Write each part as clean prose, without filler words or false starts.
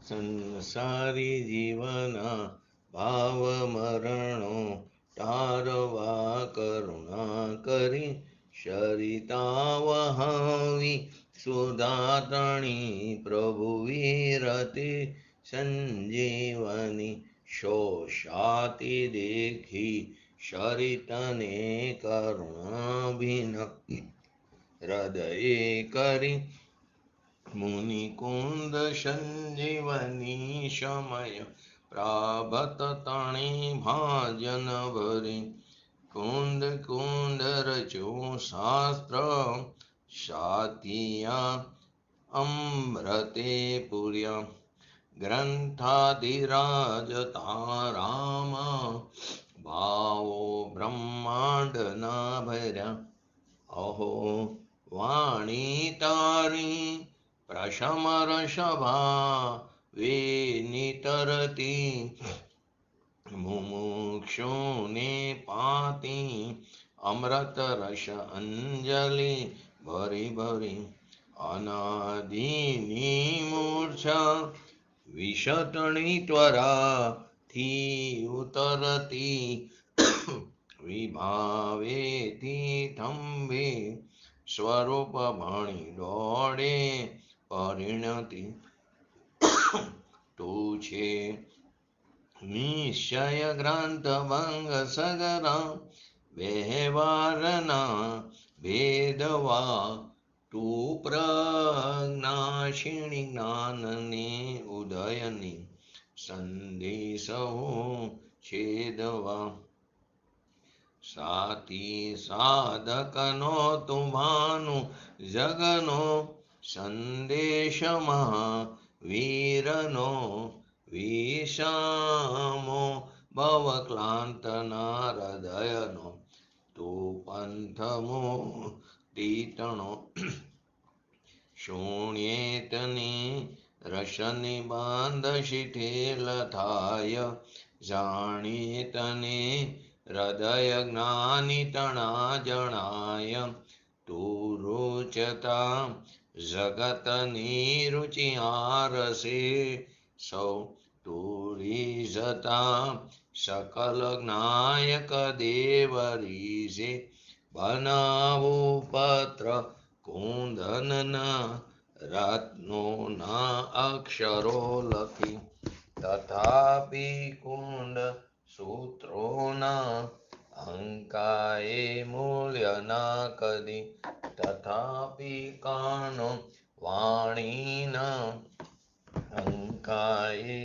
સંસારી જીવના ભાવ મરણો તારવા કરુણા કરી સરિતા વહાવી સુધાતણી પ્રભુ વિરતી સંજીવની શોષાતી દેખી સરિતને કરુણાભિનવી હૃદયે કરી મુનિકુંદ સંજીવની સમય પ્રાભત તણી ભાજન ભરી કુંદ કુંદ રચું શાસ્ત્ર સાતિયા અમૃતે પુર્યા ગ્રંથાધિરાજ તારામ ભાવો બ્રહ્માંડના ભર્યા અહો વાણી તારી પ્રશમર સભા વિનિતરતી મુમુક્ષુને પાતી અમૃત રસ અંજલિ ભરી ભરી અનાદિની મૂર્છા વિષતણી ત્વરાથી ઉતરતી વિભાવેથી થંભે સ્વરૂપ ભણી દોડે પરિણતિ તું છે નિશ્ચય ગ્રંથ ભંગ સગરા વ્યવહારના ભેદવા તું પ્રજ્ઞાશીણી જ્ઞાનને ઉદયની સંદેશો છેદવા સાથી સાધકનો તુમ્હાનું જગનો સંદેશમાં વીરનો વિષામો ભવક્લાંતના હૃદયનો તું પંથમો તીતણો શૂન્યેતની રસની બાંધ શિથિલ થાય જાણીએ તને હૃદય જ્ઞાની તણા જણાય તું રૂચતા જગતની રુચિ આરસે સૌ તું રીઝતા સકલ જ્ઞાયક દેવ રીઝે બનાવું પત્ર કુંદનના રત્નોના અક્ષરો લખી તથાપી કુંડ સૂત્રોના અંકાએ મૂલ્યના કદી તથાપી કાનો વાણીના અંકાએ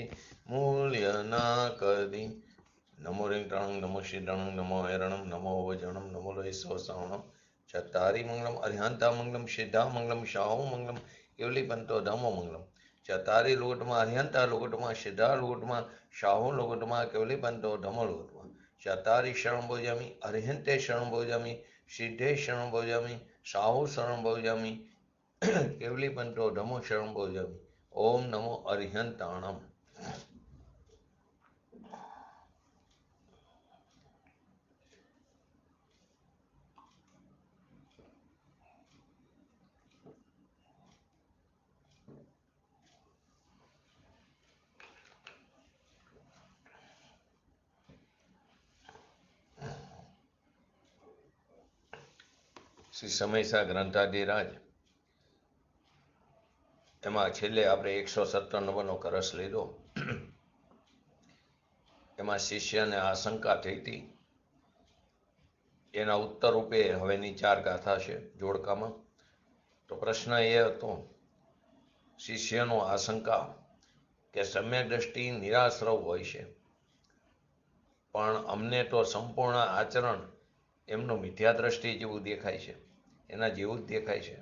મૂલ્યના કદી નમો રિંગટાણું નમો શિરાણું નમો હેરણમ નમો વજણમ નમો લઈસો સાવણમ ચતારી મંગલમ અરિહંતા મંગલમ સિદ્ધા મંગલમ શાહુ મંગલમ કેવલી પંતો ધમો મંગલમ ચતારી લોટમાં અરિહંતા લોટમાં સિદ્ધા લોટમાં શાહુ લોટમાં કેવલી પંતો ધમો લોટમાં ચતારી શરણ ભોજામી અરિહંતે શરણ ભોજામી સિદ્ધે શરણ ભોજામી શાહુ શરણ ભોજામી કેવલી પંતો ધમો શરણ ભોજામી ઓમ નમો અરિહંતાણમ. શ્રી સમયસા ગ્રંથાધિરાજ એમાં છેલ્લે આપણે 117 નંબરનો કરસ લીધો. એમાં શિષ્યને આશંકા થઈ હતી. એના ઉત્તર રૂપે હવેની 4 ગાથા છે જોડકામાં. તો પ્રશ્ન એ હતો શિષ્યનો આશંકા કે સમ્યક દ્રષ્ટિ નિરાશ્રવ હોય છે, પણ અમને તો સંપૂર્ણ આચરણ એમનું મિથ્યા દ્રષ્ટિ જેવું દેખાય છે, એના જેવું જ દેખાય છે.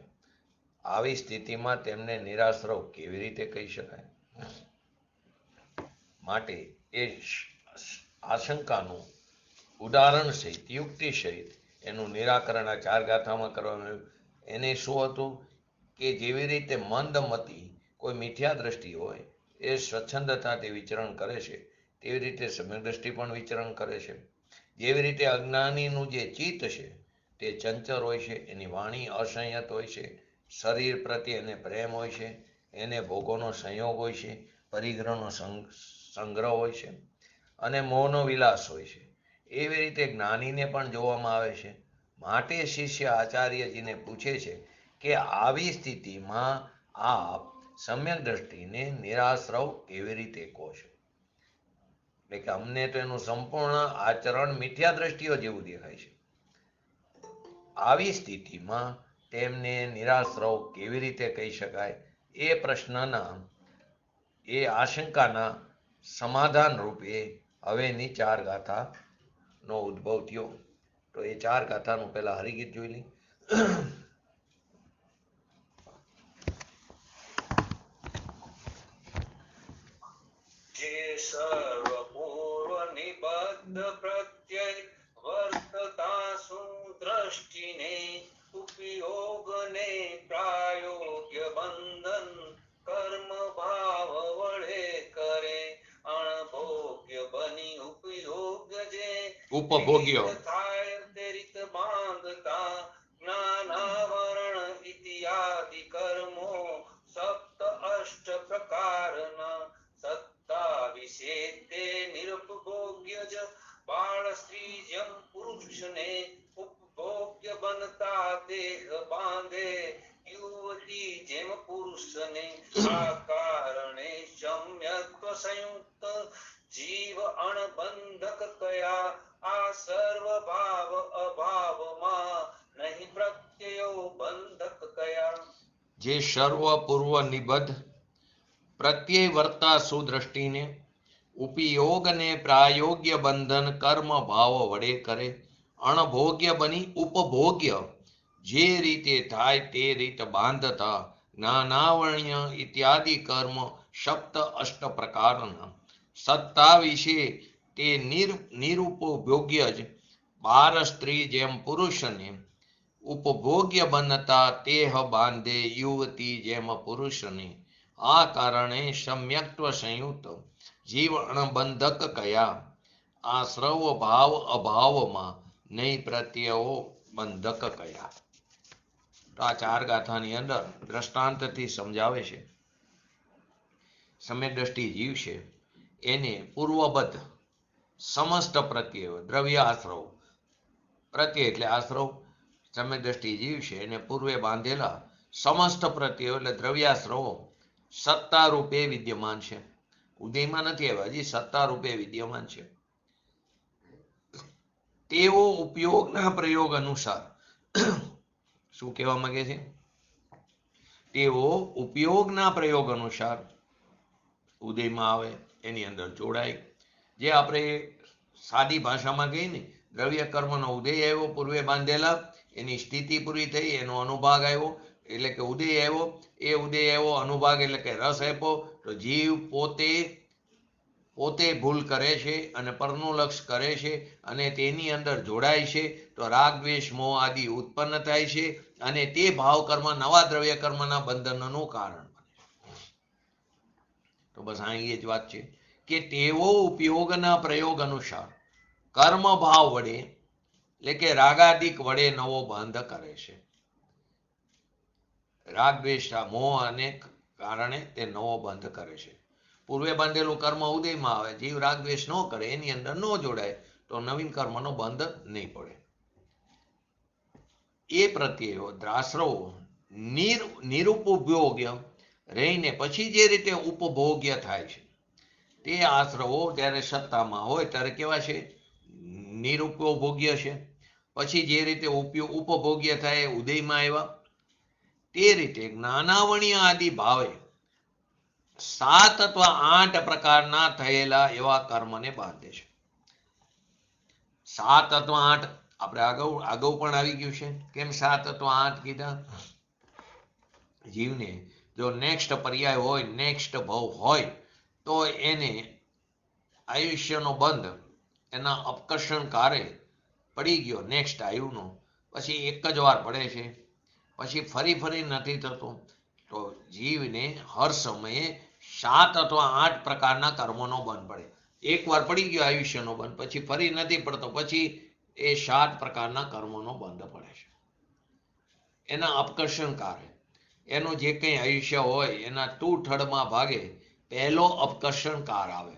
આવી સ્થિતિમાં તેમને નિરાશ્રવ કેવી રીતે કહી શકાય? માટે એ આશંકાનું ઉદાહરણ સહિત યુક્તિ સહિત એનું નિરાકરણ આ 4 ગાથામાં કરવામાં આવ્યું. એને શું હતું કે જેવી રીતે મંદમતી કોઈ મિથ્યા દ્રષ્ટિ હોય એ સ્વચ્છંદતાથી વિચરણ કરે છે, તેવી રીતે સમ્યક દ્રષ્ટિ પણ વિચરણ કરે છે. જેવી રીતે અજ્ઞાનીનું જે ચિત્ત છે તે ચંચળ હોય છે, એની વાણી અસંયત હોય છે, શરીર પ્રત્યે એને પ્રેમ હોય છે, એને ભોગોનો સંયોગ હોય છે, પરિગ્રહનો સંગ્રહ હોય છે અને મોહનો વિલાસ હોય છે. એવી રીતે જ્ઞાનીને પણ જોવામાં આવે છે. માટે શિષ્ય આચાર્યજીને પૂછે છે કે આવી સ્થિતિમાં આપ સમ્યક દ્રષ્ટિને નિરાશ્રવ કેવી રીતે કહો છો? એટલે કે અમને તો એનું સંપૂર્ણ આચરણ મિથ્યા દ્રષ્ટિઓ જેવું દેખાય છે. આવી સ્થિતિમાં તેમને નિરાશ્રવ કેવી રીતે કહી શકાય? એ પ્રશ્નના એ આશંકાના સમાધાન રૂપે હવેની 4 ગાથાનો ઉદ્ભવ થયો. તો એ 4 ગાથાનું પહેલા હરિગીત જોઈ લઈ. જે સર્વ પૂર્વ નિબદ્ધ પ્રત્યય વર્તતા સુદ્રષ્ટિને ઉપયોગને પ્રાયોગ્ય બંધન કર્મ ભાવ વડે કરે અણભોગ્ય બની ઉપયોગ જે ઉપભોગ્ય થાય તે રીત બાંધતા જ્ઞાનાવરણ ઇત્યાદિ કર્મો સપ્ત અષ્ટ પ્રકારના સત્તા વિશે તે નિરુપભોગ્ય જ બાળ સ્ત્રી જેમ પુરુષને ઉપભોગ્ય બનતા દેહ બાંધે યુવતી જેમ પુરુષને આ કારણે સમ્યક્વ સંયુક્ત જીવ અણબંધક કયા આ સર્વ ભાવ અભાવમાં નહીં પ્રત્યયો બંધક કયા. જે સર્વ પૂર્વ નિબદ્ધ પ્રત્યય વર્તા સુદ્રષ્ટિને ઉપયોગને પ્રાયોગ્ય બંધન કર્મ ભાવ વડે કરે અણભોગ્ય બની ઉપભોગ્ય જે રીતે થાય તે રીત બાંધતા જ્ઞાનાવર્ણ્ય ઇત્યાદિ કર્મ સપ્ત અષ્ટ પ્રકારના સત્તા વિશે તે નિરુપભોગ્ય જ બાર સ્ત્રી જેમ પુરુષને ઉપભોગ્ય બનતા તેહ બાંધે યુવતી જેમ પુરુષને આ કારણે સમ્યક્ત્વ સંયુક્ત જીવ અણબંધક કયા આ સર્વ ભાવ અભાવમાં નહીં પ્રત્યયો બંધક કયા. તો આ 4 ગાથાની અંદર દ્રષ્ટાંતથી સમજાવે છે સમ્યક દ્રષ્ટિ જીવ છે એને પૂર્વબદ્ધ સમસ્ત પ્રત્યય દ્રવ્ય આશ્રવ પ્રત્યય એટલે આશ્રવ સમ્યક દ્રષ્ટિ જીવ છે એને પૂર્વે બાંધેલા સમસ્ત પ્રત્યયો એટલે દ્રવ્યાશ્રવો સત્તા રૂપે વિદ્યમાન છે. ઉદયમાં નથી આવ્યા, હજી સત્તા રૂપે વિદ્યમાન છે. તેઓ ઉપયોગના પ્રયોગ અનુસાર શું કહેવા માંગે છે? તેઓ ઉપયોગના પ્રયોગ અનુસાર ઉદયમાં આવે એની અંદર જોડાય. જે આપણે સાદી ભાષામાં કહીએ ને દ્રવ્ય કર્મનો ઉદય આવ્યો પૂર્વે બાંધેલા એની સ્થિતિ પૂરી થઈ એનો અનુભાગ આવ્યો એટલે કે ઉદય આવ્યો. એ ઉદય આવ્યો અનુભાગ એટલે કે રસ આપ્યો. તો જીવ પોતે ભૂલ કરે છે અને પરનું લક્ષ કરે છે અને તેની અંદર જોડાય છે. તો રાગ દ્વેષ મોહ આદિ ઉત્પન્ન થાય છે અને તે ભાવ કર્મ નવા દ્રવ્ય કર્મના બંધનનું કારણ બને છે. તો બસ અહીં એ જ વાત છે કે તેઓ ઉપયોગના પ્રયોગ અનુસાર કર્મ ભાવ વડે એટલે કે રાગાદિક વડે નવો બંધ કરે છે. રાગ દ્વેષ મોહ અને કારણે તે નવો બંધ કરે છે. પૂર્વે બાંધેલું કર્મ ઉદયમાં આવે, જીવ રાગ દ્વેષ ન કરે એની અંદર ન જોડાય તો નવીન કર્મનો બંધ નહીં પડે. એ પ્રત્યયો દ્રાશ્રવો નિરુપભોગ્ય રહીને પછી જે રીતે ઉપભોગ્ય થાય છે તે આશ્રવો જ્યારે સત્તામાં હોય ત્યારે કેવા છે? નિરુપભોગ્ય છે. પછી જે રીતે ઉપભોગ્ય થાય ઉદયમાં આવ્યા તે રીતે જ્ઞાનાવર્ણ્ય આદિ ભાવે 7 અથવા 8 પ્રકારના થયેલા એવા કર્મને બાંધે છે. 7 અથવા 8 આપણે અગાઉ પણ આવી ગયું છે. કેમ 7 અથવા 8 કીધા? જીવને જો નેક્સ્ટ પર્યાય હોય, નેક્સ્ટ ભવ હોય તો એને આયુષ્યનો બંધ એના અપકર્ષણકારે પડી ગયો નેક્સ્ટ આયુનો, પછી એક જ વાર પડે છે, પછી ફરી નથી થતો. તો જીવને હર સમયે 7 અથવા 8 પ્રકારના કર્મોનો બંધ પડે. એક વાર પડી ગયો આયુષ્યનો બંધ, પછી ફરી નથી પડતો, પછી એ 7 પ્રકારના કર્મોનો બંધ પડે છે એના અપકર્ષણકારે. એનું જે કંઈ આયુષ્ય હોય એના 2/3 ભાગે પહેલો અપકર્ષણ કાળ આવે.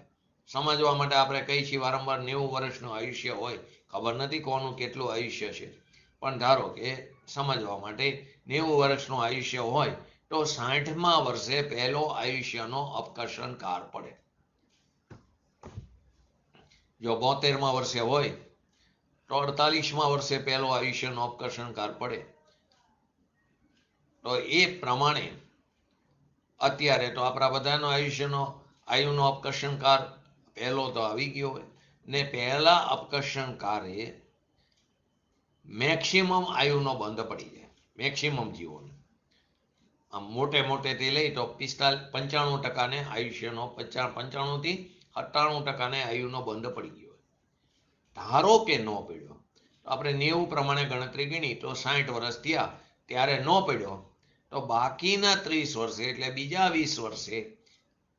સમજવા માટે આપણે કહીએ છીએ વારંવાર 90 વર્ષનું આયુષ્ય હોય. ખબર નથી કોનું કેટલું આયુષ્ય છે, પણ ધારો કે સમજવા માટે 90 વર્ષનું આયુષ્ય હોય તો 60મા વર્ષે પહેલો આયુષ્યનો અપકર્ષણ કાળ પડે. જો 72મા વર્ષે હોય તો 48મા વર્ષે પહેલો આયુષ્યનો અપકર્ષણ કાળ પડે. તો એ પ્રમાણે અત્યારે તો આપણા બધાનો આયુનો અપકર્ષણ કાળ પહેલો તો આવી ગયો હોય ને પહેલા અપકર્ષણ કાળે મેક્સિમમ આયુનો બંધ પડી જાય. મેક્સિમમ જીવોને આમ મોટેથી લઈ તો 95% આયુષ્યનો 95 થી 97% આયુનો બંધ પડી ગયો. ધારો કે ન પડ્યો, આપણે 90 પ્રમાણે ગણતરી ગણી તો 60 વર્ષ થયા ત્યારે ન પડ્યો તો બાકીના 30 વર્ષે એટલે બીજા 20 વર્ષે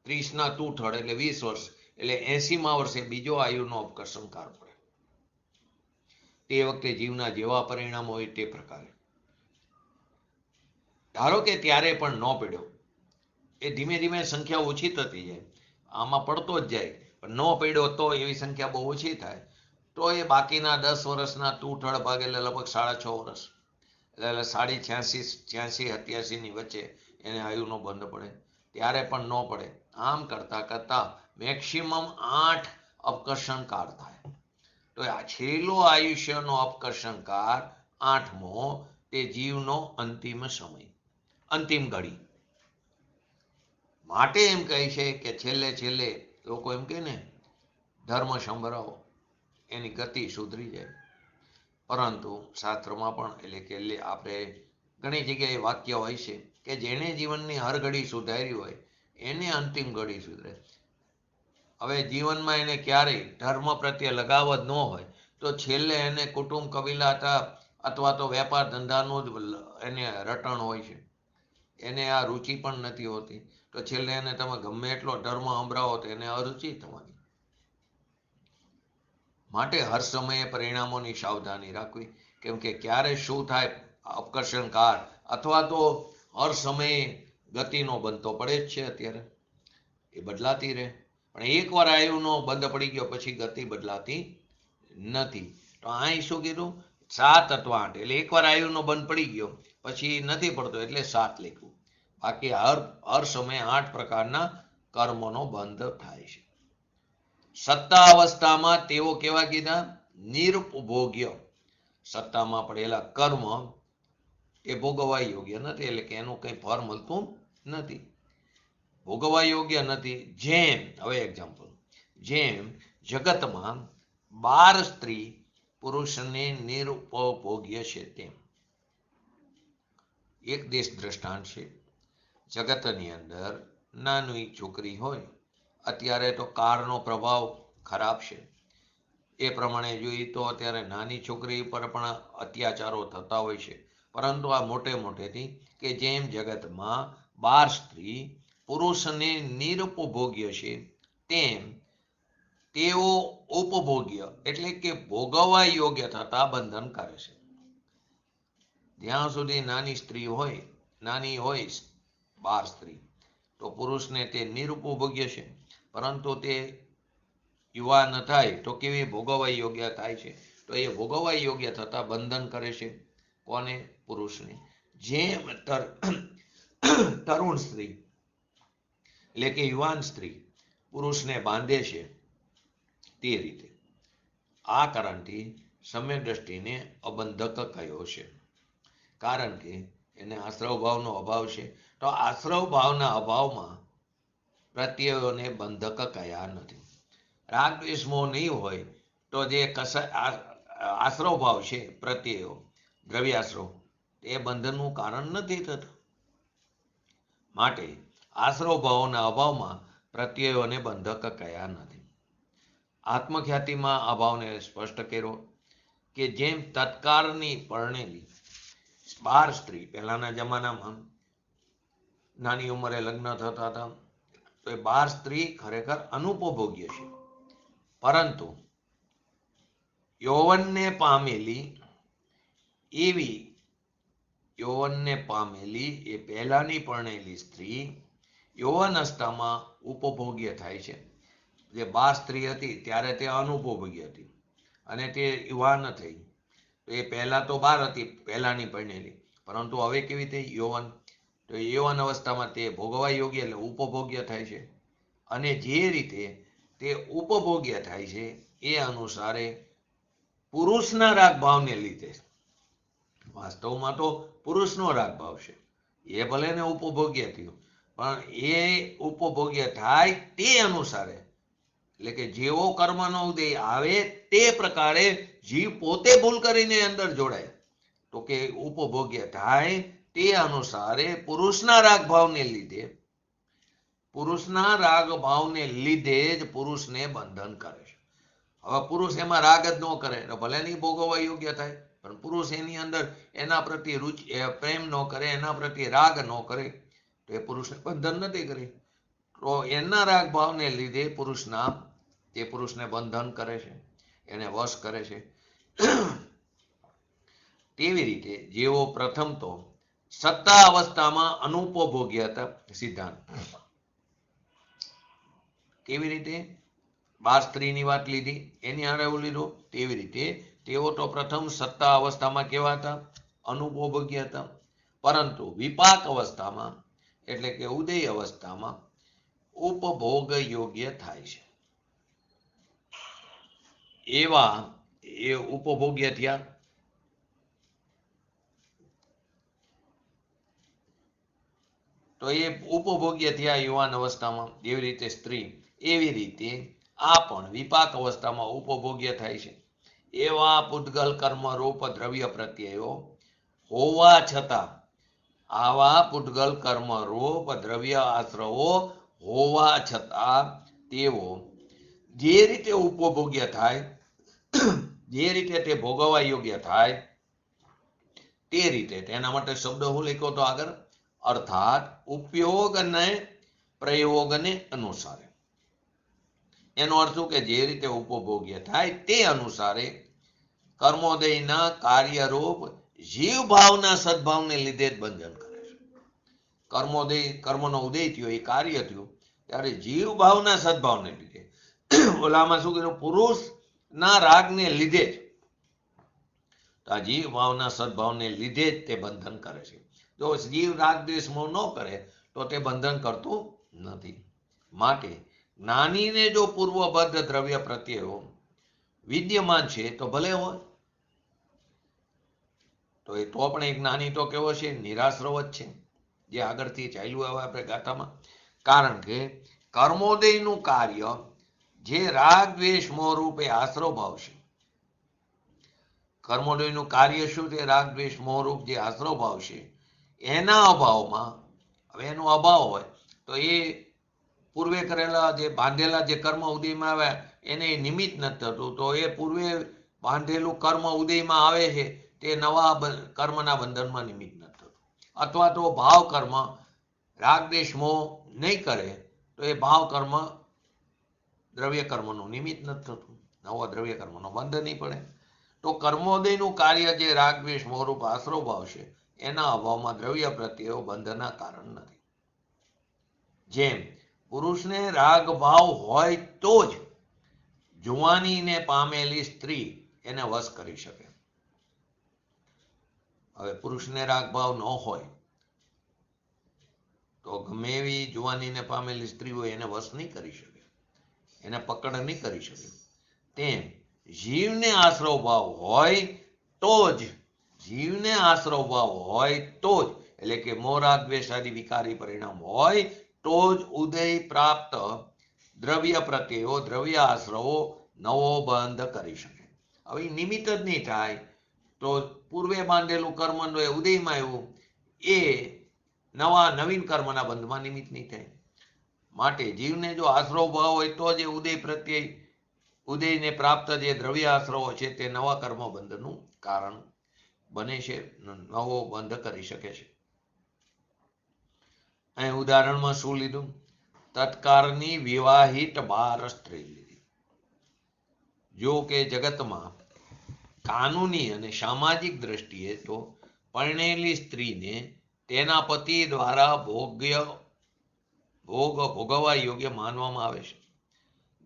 30ના 2/3 એટલે 20 વર્ષ એટલે 80મા વર્ષે બીજો આયુનો અપકર્ષણ કાળ પડે. તે વખતે જીવના જેવા પરિણામ હોય તે પ્રકારે. ધારો કે ત્યારે પણ ન પડ્યો, એ ધીમે ધીમે સંખ્યા ઓછી થતી જાય. આમાં પડતો જ જાય, પણ ન પડ્યો તો એવી સંખ્યા બહુ ઓછી થાય. તો એ બાકીના 10 વર્ષના 2/3 ભાગ એટલે લગભગ 6.5 વર્ષ એટલે 86 ની વચ્ચે એને આયુનો બંધ પડે. ત્યારે પણ ન પડે. આમ કરતા મેક્સિમમ 8 અપકર્ષણ કાળ થાય. તો આ છેલ્લો આયુષ્યનો અપકર્ષણ કાળ 8મો તે જીવનો અંતિમ સમય, અંતિમ ઘડી. માટે એમ કહે છે કે છેલ્લે લોકો એમ કહે ને ધર્મ સંભળાવો એની ગતિ સુધરી જાય. પરંતુ શાસ્ત્રમાં પણ એટલે કે આપણે ઘણી જગ્યાએ વાક્ય હોય છે કે જેણે જીવનની હર ઘડી સુધારી હોય એને અંતિમ ઘડી સુધરે. હવે જીવનમાં એને ક્યારેય ધર્મ પ્રત્યે લગાવ જ ન હોય તો છેલ્લે એને કુટુંબ કબીલા અથવા તો વેપાર ધંધાનું જ એને રટણ હોય છે. એને આ રુચિ પણ નથી હોતી. તો છેલ્લે એને તમે ગમે એટલો ધર્મ સંભળાવો તો એને અરુચિ થવાની. માટે હર સમયે પરિણામોની સાવધાની રાખવી, કેમ કે ક્યારે શું થાય અપકર્ષણ કાળ અથવા તો હર સમયે ગતિનો બનતો પડે જ છે. અત્યારે એ બદલાતી રહે, પણ એકવાર આયુનો બંધ પડી ગયો પછી ગતિ બદલાતી નથી. તો અહીં શું કીધું 7 અથવા 8 એટલે એકવાર આયુનો બંધ પડી ગયો પછી નથી પડતો એટલે 7 લખ્યું. બાકી હર સમયે 8 પ્રકારના કર્મોનો બંધ થાય છે. સત્તા અવસ્થામાં તેઓ કેવા કીધા? નિરુપભોગ્ય. સત્તામાં પડેલા કર્મ એ ભોગવવા યોગ્ય નથી, એટલે કે એનું કંઈ ફળ મળતું નથી, ભોગવવા યોગ્ય નથી. જેમ હવે એક્ઝામ્પલ, જેમ જગતમાં 12 સ્ત્રી પુરુષને નિરુપભોગ્ય છે તેમ. એક દેશ દ્રષ્ટાંત છે. જગતની અંદર નાની છોકરી હોય, અત્યારે તો કાળનો પ્રભાવ ખરાબ છે એ પ્રમાણે જોઈએ તો અત્યારે નાની છોકરી પર પણ અત્યાચારો થતા હોય છે. પરંતુ આ મોટેથી કે જેમ જગતમાં 12 સ્ત્રી પુરુષને નિરુપભોગ્ય છે તેમ તેઓ ઉપભોગ્ય એટલે કે ભોગવવા યોગ્ય થતા બંધન કરે છે. જ્યાં સુધી નાની હોય 12 સ્ત્રી તો પુરુષને તે નિરુપભોગ્ય છે, પરંતુ તે યુવાન થાય તો કેવી ભોગવવા યોગ્ય થાય છે. તો એ ભોગવવા યોગ્ય થતા બંધન કરે છે. કોને? પુરુષને. જેમ તરુણ સ્ત્રી એટલે કે યુવાન સ્ત્રી પુરુષને બાંધે છે તે રીતે. આ કારણથી સમ્યક દ્રષ્ટિને અબંધક કહ્યો છે, કારણ કે એને આશ્રવ ભાવનો અભાવ છે. તો આશ્રવ ભાવના અભાવમાં પ્રત્યયોને બંધક કહ્યા નથી. રાગ દ્વેષ મોહ નહીં હોય તો જે આશ્રવ ભાવ છે પ્રત્યયો દ્રવ્યાશ્રવ એ બંધનનું કારણ નથી થતું. માટે આશ્રવ ભાવના અભાવમાં પ્રત્યયોને બંધક કહ્યા નથી. આત્મખ્યાતિમાં આ ભાવને સ્પષ્ટ કર્યો કે જેમ તત્કાળની પરણેલી 12 સ્ત્રી, પહેલાના જમાનામાં નાની ઉંમરે લગ્ન થતા હતા તો એ 12 સ્ત્રી ખરેખર અનુપભોગ્ય છે, પરંતુ યૌવનને પામેલી એવી યૌવનને પામેલી એ પહેલાની પરણેલી સ્ત્રી યૌવન અવસ્થામાં ઉપભોગ્ય થાય છે. જે બાળ સ્ત્રી હતી ત્યારે તે અનુપભોગ્ય હતી અને તે યુવાન થઈ. એ પહેલા તો બાર હતી, પહેલાની પરણેલી, પરંતુ હવે કેવી થઈ? યૌવન. તો યૌવન અવસ્થામાં તે ભોગવવા યોગ્ય એટલે ઉપભોગ્ય થાય છે. અને જે રીતે તે ઉપભોગ્ય થાય છે એ અનુસારે પુરુષના રાગ ભાવને લીધે, વાસ્તવમાં તો પુરુષનો રાગ ભાવ છે, એ ભલે ને ઉપભોગ્ય થયું, પણ એ ઉપભોગ્ય થાય તે અનુસારે, એટલે કે જેવો કર્મનો ઉદય આવે તે પ્રકારે જીવ પોતે ભૂલ કરીને અંદર જોડાય. તો કે ઉપભોગ્ય થાય તે અનુસારે પુરુષના રાગ ભાવને લીધે, પુરુષના રાગ ભાવને લીધે જ પુરુષને બંધન કરે છે. હવે પુરુષ એમાં રાગ જ ન કરે તો ભલે નહીં ભોગવવા યોગ્ય થાય, પણ પુરુષ એની અંદર એના પ્રત્યે રુચિ પ્રેમ ન કરે, એના પ્રત્યે રાગ ન કરે, તો એ પુરુષને બંધન નથી કરી. તો એના રાગ ભાવને લીધે તે પુરુષને બંધન કરે છે, એને વશ કરે છે. તેવી રીતે જેવો પ્રથમ તો સત્તા અવસ્થામાં અનુપભોગ્ય હતા સિદ્ધાંત. કેવી રીતે? બાર સ્ત્રીની વાત લીધી, એની આરે એવું લીધું. તેવી રીતે તેઓ તો પ્રથમ સત્તા અવસ્થામાં કેવા હતા? અનુપભોગ્ય હતા. પરંતુ વિપાક અવસ્થામાં એટલે કે ઉદય અવસ્થામાં ઉપભોગ યોગ્ય થાય છે. એવા એ ઉપભોગ્ય થયા. તો એ ઉપભોગ્ય થયા યુવાન અવસ્થામાં, જેવી રીતે સ્ત્રી, એવી રીતે આ પણ વિપાક અવસ્થામાં ઉપભોગ્ય થાય છે. એવા પૂતગલ કર્મ રૂપ દ્રવ્ય પ્રત્યયો હોવા છતાં, આવા પૂતગલ કર્મ રૂપ દ્રવ્ય આશ્રવો હોવા છતાં તેઓ જે રીતે ઉપભોગ્ય થાય, જે રીતે તે ભોગવવા યોગ્ય થાય તે રીતે, તેના માટે શબ્દ હું લખ્યો તો આગળ, અર્થાત ઉપયોગ અને પ્રયોગને અનુસારે. એનો અર્થ શું કે જે રીતે ઉપભોગ્ય થાય તે અનુસારે કર્મોદયના કાર્યરૂપ જીવ ભાવના સદભાવને લીધે જ બંધન કરે છે. કર્મનો ઉદય થયો, એ કાર્ય થયું ત્યારે જીવ ભાવના સદભાવને લીધે, ઓલામાં શું કીધું? પુરુષના રાગને લીધે જ, આ જીવ ભાવના સદભાવને લીધે જ તે બંધન કરે છે. જો જીવ રાગ દ્વેષ મોહ ન કરે તો તે બંધન કરતું નથી. માટે જ્ઞાનીને જો પૂર્વબદ્ધ દ્રવ્ય પ્રત્યયો વિદ્યમાન છે તો ભલે હોય, તો એ તો પણ એક જ્ઞાની તો કેવો છે? નિરાશ્રવ જ છે, જે આગળથી ચાલ્યું આવે આપણે ગાથામાં. કારણ કે કર્મોદયનું કાર્ય જે રાગ દ્વેષ મોહ રૂપે આશ્રવ ભાવ છે, કર્મોદયનું કાર્ય શું છે? રાગ દ્વેષ મોહ રૂપ જે આશ્રવ ભાવ છે, એના અભાવમાં, હવે એનો અભાવ હોય તો એ પૂર્વે કરેલા જે બાંધેલા જે કર્મ ઉદયમાં આવ્યા એને નિમિત્ત નથી થતું, તો એ પૂર્વે બાંધેલું કર્મ ઉદયમાં આવે છે તે નવા કર્મના બંધનમાં નિમિત્ત નથી થતું. અથવા તો ભાવ કર્મ રાગ દ્વેષ મોહ નહીં કરે તો એ ભાવ કર્મ દ્રવ્ય કર્મનું નિમિત્ત નથી થતું, નવો દ્રવ્ય કર્મનો બંધ નહીં પડે. તો કર્મોદયનું કાર્ય જે રાગ દ્વેષ મોહરૂપ આશ્રવ ભાવ છે, એના અભાવમાં દ્રવ્ય પ્રત્યયો બંધના કારણ નથી. જેમ પુરુષને રાગ ભાવ હોય તો જ જુવાનીને પામેલી સ્ત્રી એને વશ કરી શકે. હવે પુરુષને રાગ ભાવ ન હોય તો ગમે એવી જુવાનીને પામેલી સ્ત્રી હોય એને વશ નહીં કરી શકે, એને પકડ નહીં કરી શકે. તેમ જીવને આશ્રવ ભાવ હોય તો જ, જીવને આશ્રવ ભાવ હોય તો જ, એટલે કે મોહ રાગ દ્વેષ આદિ વિકારી પરિણામ હોય તો જ ઉદય પ્રાપ્ત દ્રવ્ય પ્રત્યયો દ્રવ્ય આશ્રવો નવો બંધ કરી શકે. હવે નિમિત્ત જ નહીં થાય તો પૂર્વે બાંધેલું કર્મ એ ઉદયમાં આવ્યું એ નવીન કર્મના બંધમાં નિમિત્ત નહીં થાય. માટે જીવને જો આશ્રવ ભાવ હોય તો જે ઉદય પ્રત્યય, ઉદયને પ્રાપ્ત જે દ્રવ્ય આશ્રવો છે તે નવા કર્મ બંધનું કારણ બને છે, નવો બંધ કરી શકે છે. અહીં ઉદાહરણમાં શું લીધું? તત્કાળની વિવાહિત બાર સ્ત્રી લીધી. જો કે જગતમાં કાનૂની અને સામાજિક દ્રષ્ટિએ તો પરણેલી સ્ત્રીને તેના પતિ દ્વારા ભોગવવા યોગ્ય માનવામાં આવે છે.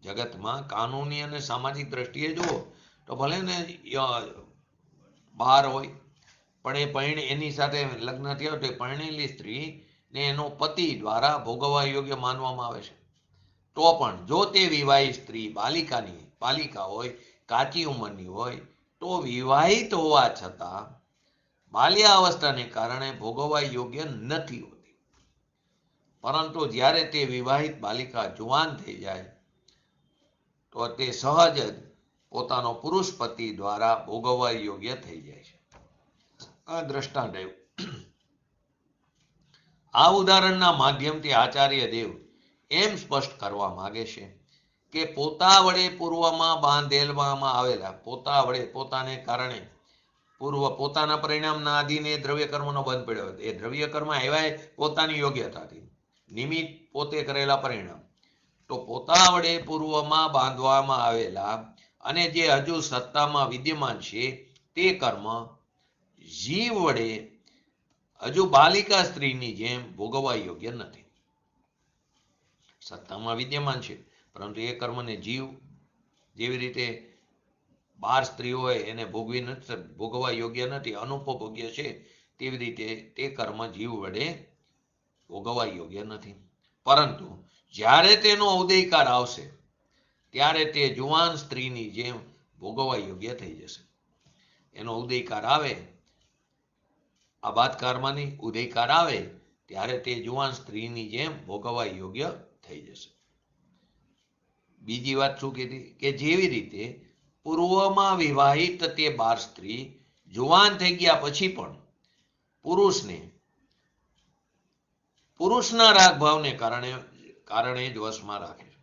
જગતમાં કાનૂની અને સામાજિક દ્રષ્ટિએ જુઓ તો ભલે ને 12 હોય, પણ એની સાથે લગ્ન થયા હોય તો પરણેલી સ્ત્રીને એનો પતિ દ્વારા ભોગવવા યોગ્ય માનવામાં આવે છે. તો પણ જો તે વિવાહિત સ્ત્રી બાલિકા હોય, કાચી ઉંમરની હોય, તો વિવાહિત હોવા છતાં બાલ્યાવસ્થાને કારણે ભોગવવા યોગ્ય નથી હોતી. પરંતુ જ્યારે તે વિવાહિત બાલિકા જુવાન થઈ જાય તો તે સહજ જ પોતાનો પુરુષ પતિ દ્વારા ભોગવવા યોગ્ય થઈ જાય છે. આ દ્રષ્ટાંત આવ્યું. આ ઉદાહરણના માધ્યમથી આચાર્ય દેવ એમ સ્પષ્ટ કરવા માંગે છે કે પોતા વડે પૂર્વમાં બાંધેલવામાં આવેલા પોતાને કારણે પોતાના પરિણામના આધીને દ્રવ્ય કર્મનો બંધ પડ્યો. એ દ્રવ્ય કર્મ આવ્યા પોતાની યોગ્યતાથી, નિમિત્ત પોતે કરેલા પરિણામ. તો પોતા વડે પૂર્વમાં બાંધવામાં આવેલા અને જે હજુ સત્તામાં વિદ્યમાન છે તે કર્મ જીવ વડે હજુ બાલિકા સ્ત્રીની જેમ ભોગવવા યોગ્ય નથી. સત્તામાં વિદ્યમાન છે, પરંતુ એ કર્મને જીવ જેવી રીતે 12 સ્ત્રી હોય એને ભોગવવા યોગ્ય નથી, અનુપભોગ્ય છે, તેવી રીતે તે કર્મ જીવ વડે ભોગવવા યોગ્ય નથી. પરંતુ જ્યારે તેનો ઉદયકાળ આવશે ત્યારે તે જુવાન સ્ત્રીની જેમ ભોગવવા યોગ્ય થઈ જશે. એનો ઉદયકાળ આવે, આ બાદકાળમાંની ઉદયકાળ આવે ત્યારે તે જુવાન સ્ત્રીની જેમ ભોગવવા યોગ્ય થઈ જશે. બીજી વાત શું કીધી કે જેવી રીતે પૂર્વમાં વિવાહિત તે 12 સ્ત્રી જુવાન થઈ ગયા પછી પણ પુરુષના રાગભાવને કારણે જ વશમાં રાખે છે.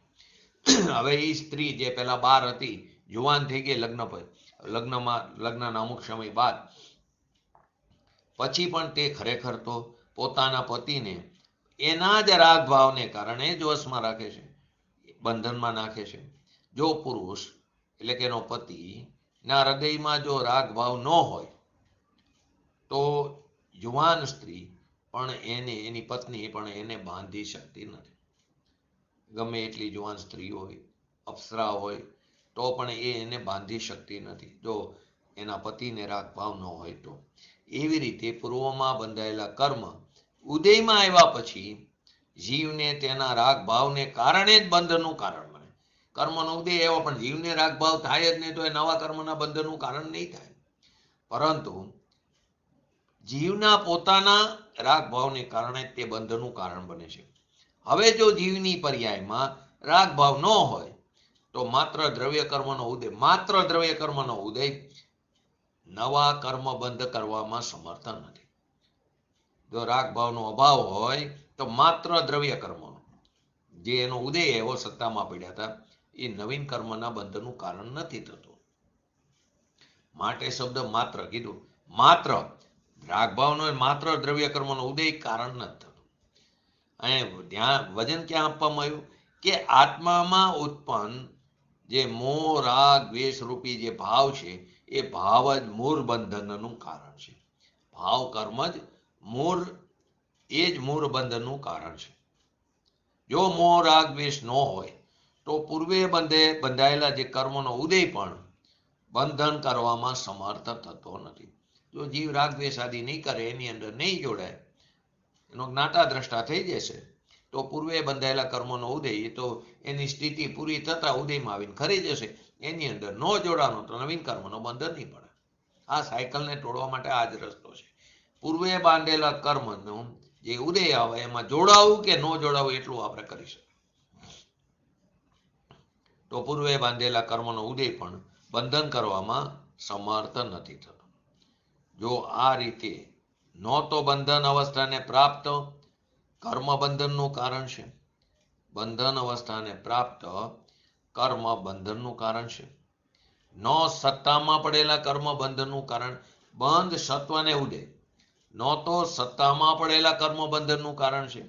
હવે એ સ્ત્રી જે પેલા 12 હતી, જુવાન થઈ ગઈ લગ્નના અમુક સમય બાદ, પછી પણ તે ખરેખર તો પોતાના પતિને એના જ રાગભાવને કારણે જ વશમાં રાખે છે, બંધનમાં નાખે છે. જો પુરુષ એટલે કે એનો પતિ ના હૃદયમાં જો રાગભાવ ન હોય તો જુવાન સ્ત્રી પણ એની પત્ની પણ એને બાંધી શકતી નથી. ગમે એટલી જુવાન સ્ત્રી હોય, અપ્સરા હોય, તો પણ એને બાંધી શકતી નથી જો એના પતિને રાગભાવ ન હોય તો. એવી રીતે પૂર્વમાં બંધાયેલા કર્મ ઉદયમાં આવ્યા પછી જીવને તેના રાગભાવને કારણે જ બંધનનું કારણ બને. કર્મનો ઉદય આવ્યો પણ જીવને રાગભાવ થાય જ નહીં તો એ નવા કર્મના બંધનનું કારણ નહીં થાય. પરંતુ જીવના પોતાના રાગભાવને કારણે તે બંધનનું કારણ બને છે. હવે જો જીવની પર્યાયમાં રાગભાવ ન હોય તો માત્ર દ્રવ્ય કર્મનો ઉદય નવા કર્મ બંધ કરવામાં સમર્થ નથી. જો રાગભાવનો અભાવ હોય તો માત્ર દ્રવ્ય કર્મનો જે એનો ઉદય એવો સત્તામાં પડ્યા હતા એ નવીન કર્મના બંધનનું કારણ નથી થતું. માટે શબ્દ માત્ર કીધું. માત્ર રાગભાવનો માત્ર દ્રવ્ય કર્મનો ઉદય કારણ નથી થતું. અહીંયા વજન ક્યાં આપવામાં આવ્યું કે આત્મામાં ઉત્પન્ન જે મોહ રાગ દ્વેષ રૂપી જે ભાવ છે એ ભાવ જ મૂળ બંધનનું કારણ છે. ભાવ કર્મ જ મૂળ બંધનનું કારણ છે. જો મોહ રાગ દ્વેષ ન હોય તો પૂર્વે બંધાયેલા જે કર્મનો ઉદય પણ બંધન કરવામાં સમર્થ થતો નથી. જો જીવ રાગ દ્વેષ આદિ નહીં કરે, એની અંદર નહીં જોડાય, એનો જ્ઞાતા દ્રષ્ટા થઈ જશે તો પૂર્વે બંધાયેલા કર્મનો ઉદય એ તો એની સ્થિતિ પૂરી થતા ઉદયમાં આવીને ખરી જશે. એની અંદર ન જોડાનો તો નવીન કર્મનો બંધન નહીં પડે. આ સાયકલને તોડવા માટે આ જ રસ્તો છે. પૂર્વે બાંધેલા કર્મનું જે ઉદય આવે એમાં જોડાવું કે ન જોડાવું એટલું આપણે કરી શકીએ. તો પૂર્વે બાંધેલા કર્મનો ઉદય પણ બંધન કરવામાં સમર્થ નથી થતો. જો આ રીતે ન તો બંધન અવસ્થાને પ્રાપ્ત કર્મ બંધનનું કારણ છે, બંધન અવસ્થાને પ્રાપ્ત કર્મ બંધનનું કારણ છે, ન સત્તામાં પડેલા કર્મ બંધનનું કારણ બંધ સત્વને ઉદય, ન તો સત્તામાં પડેલા કર્મ બંધનનું કારણ છે,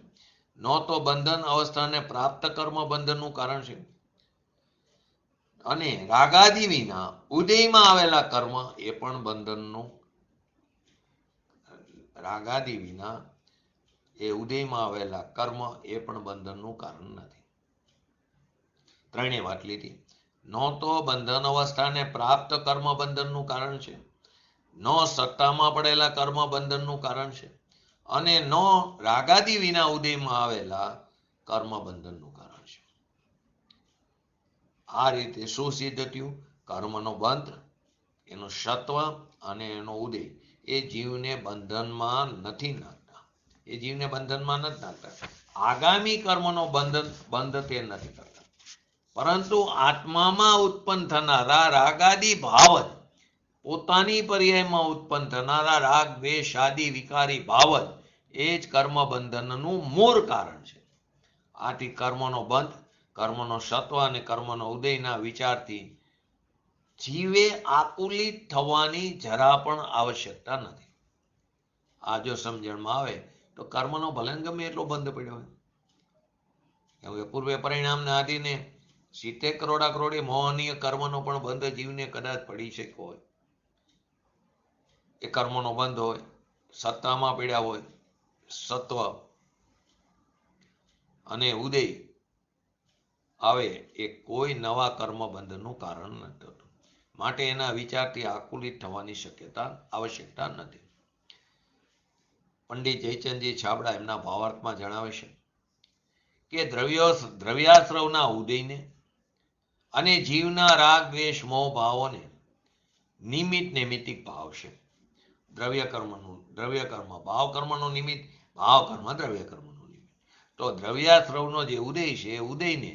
ન તો બંધન અવસ્થાને પ્રાપ્ત કર્મ બંધનનું કારણ છે, અને રાગાદિ વિના ઉદયમાં આવેલા કર્મ એ પણ બંધનનું રાગાદી વિના એ ઉદયમાં આવેલા કર્મ એ પણ બંધનનું કારણ નથી. ત્રણેય વાત લીધી. નો તો બંધન અવસ્થાને પ્રાપ્ત કર્મ બંધનનું કારણ છે, નો સત્તામાં પડેલા કર્મ બંધનનું કારણ છે, અને નો રાગાદી વિના ઉદયમાં આવેલા કર્મ બંધનનું કારણ છે. આ રીતે શું સિદ્ધ થયું? કર્મનો બંધ, એનો સત્વ અને એનો ઉદય એ જીવને બંધનમાં નથી નાખતા. એ જીવને બંધનમાં નથી નાખતા. આગામી કર્મનો બંધ તે નથી કરતા, પરંતુ આત્મામાં ઉત્પન્ન થનારા રાગાદી ભાવ જ, પોતાની પર્યાયમાં ઉત્પન્ન થનારા રાગ દ્વેષ આદિ વિકારી ભાવ જ એ જ કર્મ બંધનનું મૂળ કારણ છે. આથી કર્મનો બંધ, કર્મનો સત્વ અને કર્મનો ઉદયના વિચારથી જીવે આકુલિત થવાની જરા પણ આવશ્યકતા નથી. આ જો સમજણમાં આવે તો કર્મનો ભલે ગમે એટલો બંધ પડ્યો હોય, કેમ કે પૂર્વે પરિણામના આધીને 70 કરોડા કરોડી મોહનીય કર્મનો પણ બંધ જીવને કદાચ પડી શક્યો હોય. એ કર્મનો બંધ હોય, સત્તામાં પડ્યા હોય સત્વ અને ઉદય આવે, એ કોઈ નવા કર્મ બંધનું કારણ નથી થતું. માટે એના વિચારથી આકુલિત થવાની આવશ્યકતા નથી. પંડિત જયચંદજી છાબડા એમના ભાવાર્થમાં જણાવે છે કે દ્રવ્યાશ્રવના ઉદયને અને જીવના રાગ દ્વેષ મોહ ભાવોને નિમિત્ત નૈમિત્તિક ભાવ છે. દ્રવ્ય કર્મ ભાવ કર્મનો નિમિત્ત, ભાવ કર્મ દ્રવ્ય કર્મનો નિમિત્ત. તો દ્રવ્યાશ્રવનો જે ઉદય છે એ ઉદયને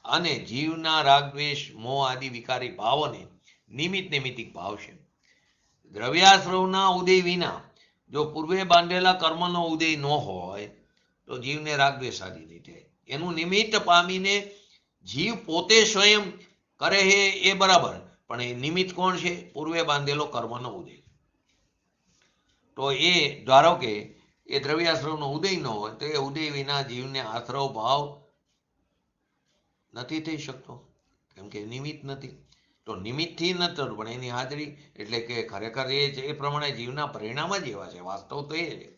અને જીવના રાગ દ્વેષ મોહ આદિ વિકારી ભાવોને નિમિત્ત નૈમિત્તિક ભાવ છે. દ્રવ્યાશ્રવના ઉદય વિના જો પૂર્વે બાંધેલા કર્મનો ઉદય ન હોય તો જીવને રાગ દ્વેષ આદિ નહીં થાય. એનું નિમિત્ત પામીને જીવ પોતે સ્વયં કરે છે એ બરાબર, પણ એ નિમિત્ત કોણ છે? પૂર્વે બાંધેલો કર્મનો ઉદય. તો એ ધારો કે એ દ્રવ્યાશ્રવનો ઉદય ન હોય તો એ ઉદય વિના જીવને આશ્રવ ભાવ નથી થઈ શકતો, કેમ કે નિમિત્ત નથી. તો નિમિત્તથી નથી થતું, પણ એની હાજરી એટલે કે ખરેખર એ પ્રમાણે જીવના પરિણામ જ એવા છે. વાસ્તવ તો એ છે,